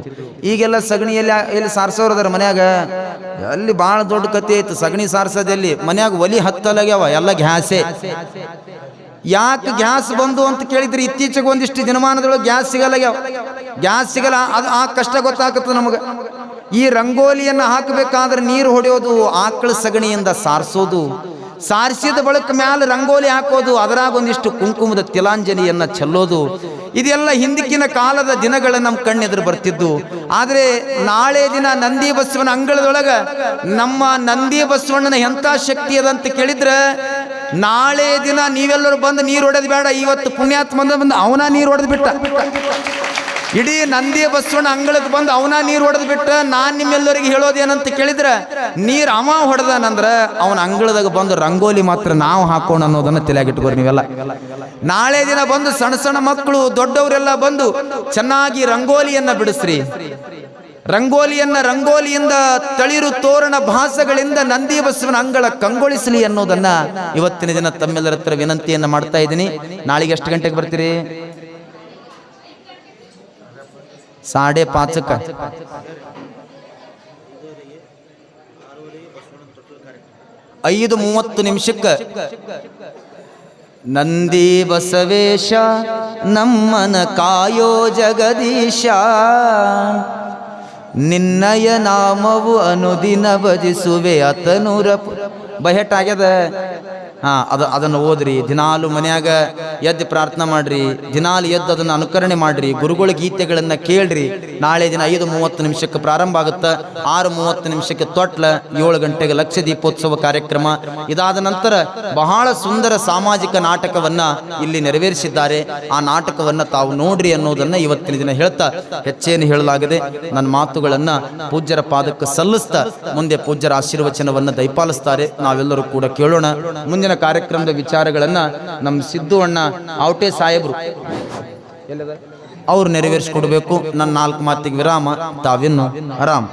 Speaker 1: ಈಗೆಲ್ಲ ಸಗಣಿಯಲ್ಲಿ ಎಲ್ಲಿ ಸಾರ್ಸೋರದಾರ ಮನ್ಯಾಗ, ಅಲ್ಲಿ ಭಾಳ ದೊಡ್ಡ ಕತೆ ಐತೆ. ಸಗಣಿ ಸಾರ್ಸೋದಲ್ಲಿ ಮನ್ಯಾಗ ಒಲಿ ಹತ್ತಲಾಗ್ಯಾವ, ಎಲ್ಲ ಗ್ಯಾಸೇ. ಯಾಕೆ ಗ್ಯಾಸ್ ಬಂದು ಅಂತ ಕೇಳಿದ್ರೆ ಇತ್ತೀಚೆಗೆ ಒಂದಿಷ್ಟು ದಿನಮಾನದೊಳಗೆ ಗ್ಯಾಸ್ ಸಿಗಲ್ಲಾಗ್ಯಾವ. ಗ್ಯಾಸ್ ಸಿಗಲ್ಲ, ಅದು ಆ ಕಷ್ಟ ಗೊತ್ತಾಗ್ತದೆ ನಮಗೆ. ಈ ರಂಗೋಲಿಯನ್ನು ಹಾಕಬೇಕಾದ್ರೆ ನೀರು ಹೊಡೆಯೋದು, ಆಕಳ ಸಗಣಿಯಿಂದ ಸಾರಿಸೋದು, ಸಾರಿಸಿದ ಬಳಿಕ ಮ್ಯಾಲ ರಂಗೋಲಿ ಹಾಕೋದು, ಅದರಾಗ ಒಂದಿಷ್ಟು ಕುಂಕುಮದ ತಿಲಾಂಜಲಿಯನ್ನ ಚೆಲ್ಲೋದು, ಇದೆಲ್ಲ ಹಿಂದಿಕ್ಕಿನ ಕಾಲದ ದಿನಗಳ ನಮ್ಮ ಕಣ್ಣೆದುರು ಬರ್ತಿದ್ದು. ಆದರೆ ನಾಳೆ ದಿನ ನಂದಿ ಬಸವನ ಅಂಗಳದೊಳಗ ನಮ್ಮ ನಂದಿ ಬಸವಣ್ಣನ ಎಂಥ ಶಕ್ತಿ ಅದಂತ ಕೇಳಿದ್ರೆ, ನಾಳೆ ದಿನ ನೀವೆಲ್ಲರೂ ಬಂದು ನೀರು ಹೊಡೆದು ಬೇಡ, ಇವತ್ತು ಪುಣ್ಯಾತ್ಮ ಬಂದು ಅವನ ನೀರು ಹೊಡೆದು ಬಿಟ್ಟ. ಇಡೀ ನಂದಿ ಬಸವಣ್ಣ ಅಂಗಳಕ್ಕೆ ಬಂದು ಅವನ ನೀರು ಹೊಡೆದು ಬಿಟ್ಟ. ನಾನು ನಿಮ್ಮೆಲ್ಲರಿಗೆ ಹೇಳೋದೇನಂತ ಕೇಳಿದ್ರೆ, ನೀರು ಅವ ಹೊಡೆದಾನಂದ್ರ ಅವನ ಅಂಗಳದಾಗ ಬಂದು ರಂಗೋಲಿ ಮಾತ್ರ ನಾವು ಹಾಕೋಣ ಅನ್ನೋದನ್ನ ತಲೆಯಾಗಿಟ್ಕೋರಿ ನೀವೆಲ್ಲ. ನಾಳೆ ದಿನ ಬಂದು ಸಣ್ಣ ಸಣ್ಣ ಮಕ್ಕಳು ದೊಡ್ಡವರೆಲ್ಲ ಬಂದು ಚೆನ್ನಾಗಿ ರಂಗೋಲಿಯನ್ನ ಬಿಡಿಸ್ರಿ. ರಂಗೋಲಿಯಿಂದ ತಳಿರು ತೋರಣ ಭಾಸಗಳಿಂದ ನಂದಿ ಬಸವನ ಅಂಗಳ ಕಂಗೊಳಿಸಲಿ ಅನ್ನೋದನ್ನ ಇವತ್ತಿನ ದಿನ ತಮ್ಮೆಲ್ಲರ ಹತ್ರ ವಿನಂತಿಯನ್ನ ಮಾಡ್ತಾ ಇದ್ದೀನಿ. ನಾಳೆಗೆ ಎಷ್ಟು ಗಂಟೆಗೆ ಬರ್ತೀರಿ? 5:30. ಐದು 30 ನಿಮಿಷಕ್ಕೆ ನಂದಿ ಬಸವೇಶ ನಮ್ಮನ ಕಾಯೋ ಜಗದೀಶ, ನಿನ್ನಯ ನಾಮವು ಅನುದಿನ ಭಜಿಸುವೆ ಅತನೂರ. ಬಹೆಟ್ ಆಗ್ಯದ. ಅದನ್ನು ಓದ್ರಿ, ದಿನಾಲು ಮನ್ಯಾಗ ಎದ್ದು ಪ್ರಾರ್ಥನೆ ಮಾಡ್ರಿ, ದಿನಾಲು ಎದ್ದು ಅದನ್ನು ಅನುಕರಣೆ ಮಾಡ್ರಿ, ಗುರುಗಳ ಗೀತೆಗಳನ್ನು ಕೇಳ್ರಿ. ನಾಳೆ ದಿನ 5:30 ನಿಮಿಷಕ್ಕೆ ಪ್ರಾರಂಭ ಆಗುತ್ತೆ. 6:30 ನಿಮಿಷಕ್ಕೆ ತೊಟ್ಲ, 7 ಗಂಟೆಗೆ ಲಕ್ಷ ದೀಪೋತ್ಸವ ಕಾರ್ಯಕ್ರಮ. ಇದಾದ ನಂತರ ಬಹಳ ಸುಂದರ ಸಾಮಾಜಿಕ ನಾಟಕವನ್ನ ಇಲ್ಲಿ ನೆರವೇರಿಸಿದ್ದಾರೆ. ಆ ನಾಟಕವನ್ನ ತಾವು ನೋಡ್ರಿ ಅನ್ನೋದನ್ನ ಇವತ್ತಿನ ದಿನ ಹೇಳ್ತಾ ಹೆಚ್ಚೇನು ಹೇಳಲಾಗದೆ ನನ್ನ ಮಾತುಗಳನ್ನ ಪೂಜ್ಯರ ಪಾದಕ್ಕೆ ಸಲ್ಲಿಸ್ತಾ ಮುಂದೆ ಪೂಜ್ಯರ ಆಶೀರ್ವಚನವನ್ನ ದಯಪಾಲಿಸ್ತಾರೆ. ನಾವೆಲ್ಲರೂ ಕೂಡ ಕೇಳೋಣ. ಮುಂದಿನ ಕಾರ್ಯಕ್ರಮದ ವಿಚಾರಗಳನ್ನ ನಮ್ಮ ಸಿದ್ದು ಅಣ್ಣ ಔಟೆ ಸಾಹೇಬ್ರು ಅವ್ರು ನೆರವೇರಿಸಿಕೊಡ್ಬೇಕು. ನನ್ನ 4 ಮಾತಿಗೆ ವಿರಾಮ. ತಾವಿನ್ನು ಆರಾಮ್.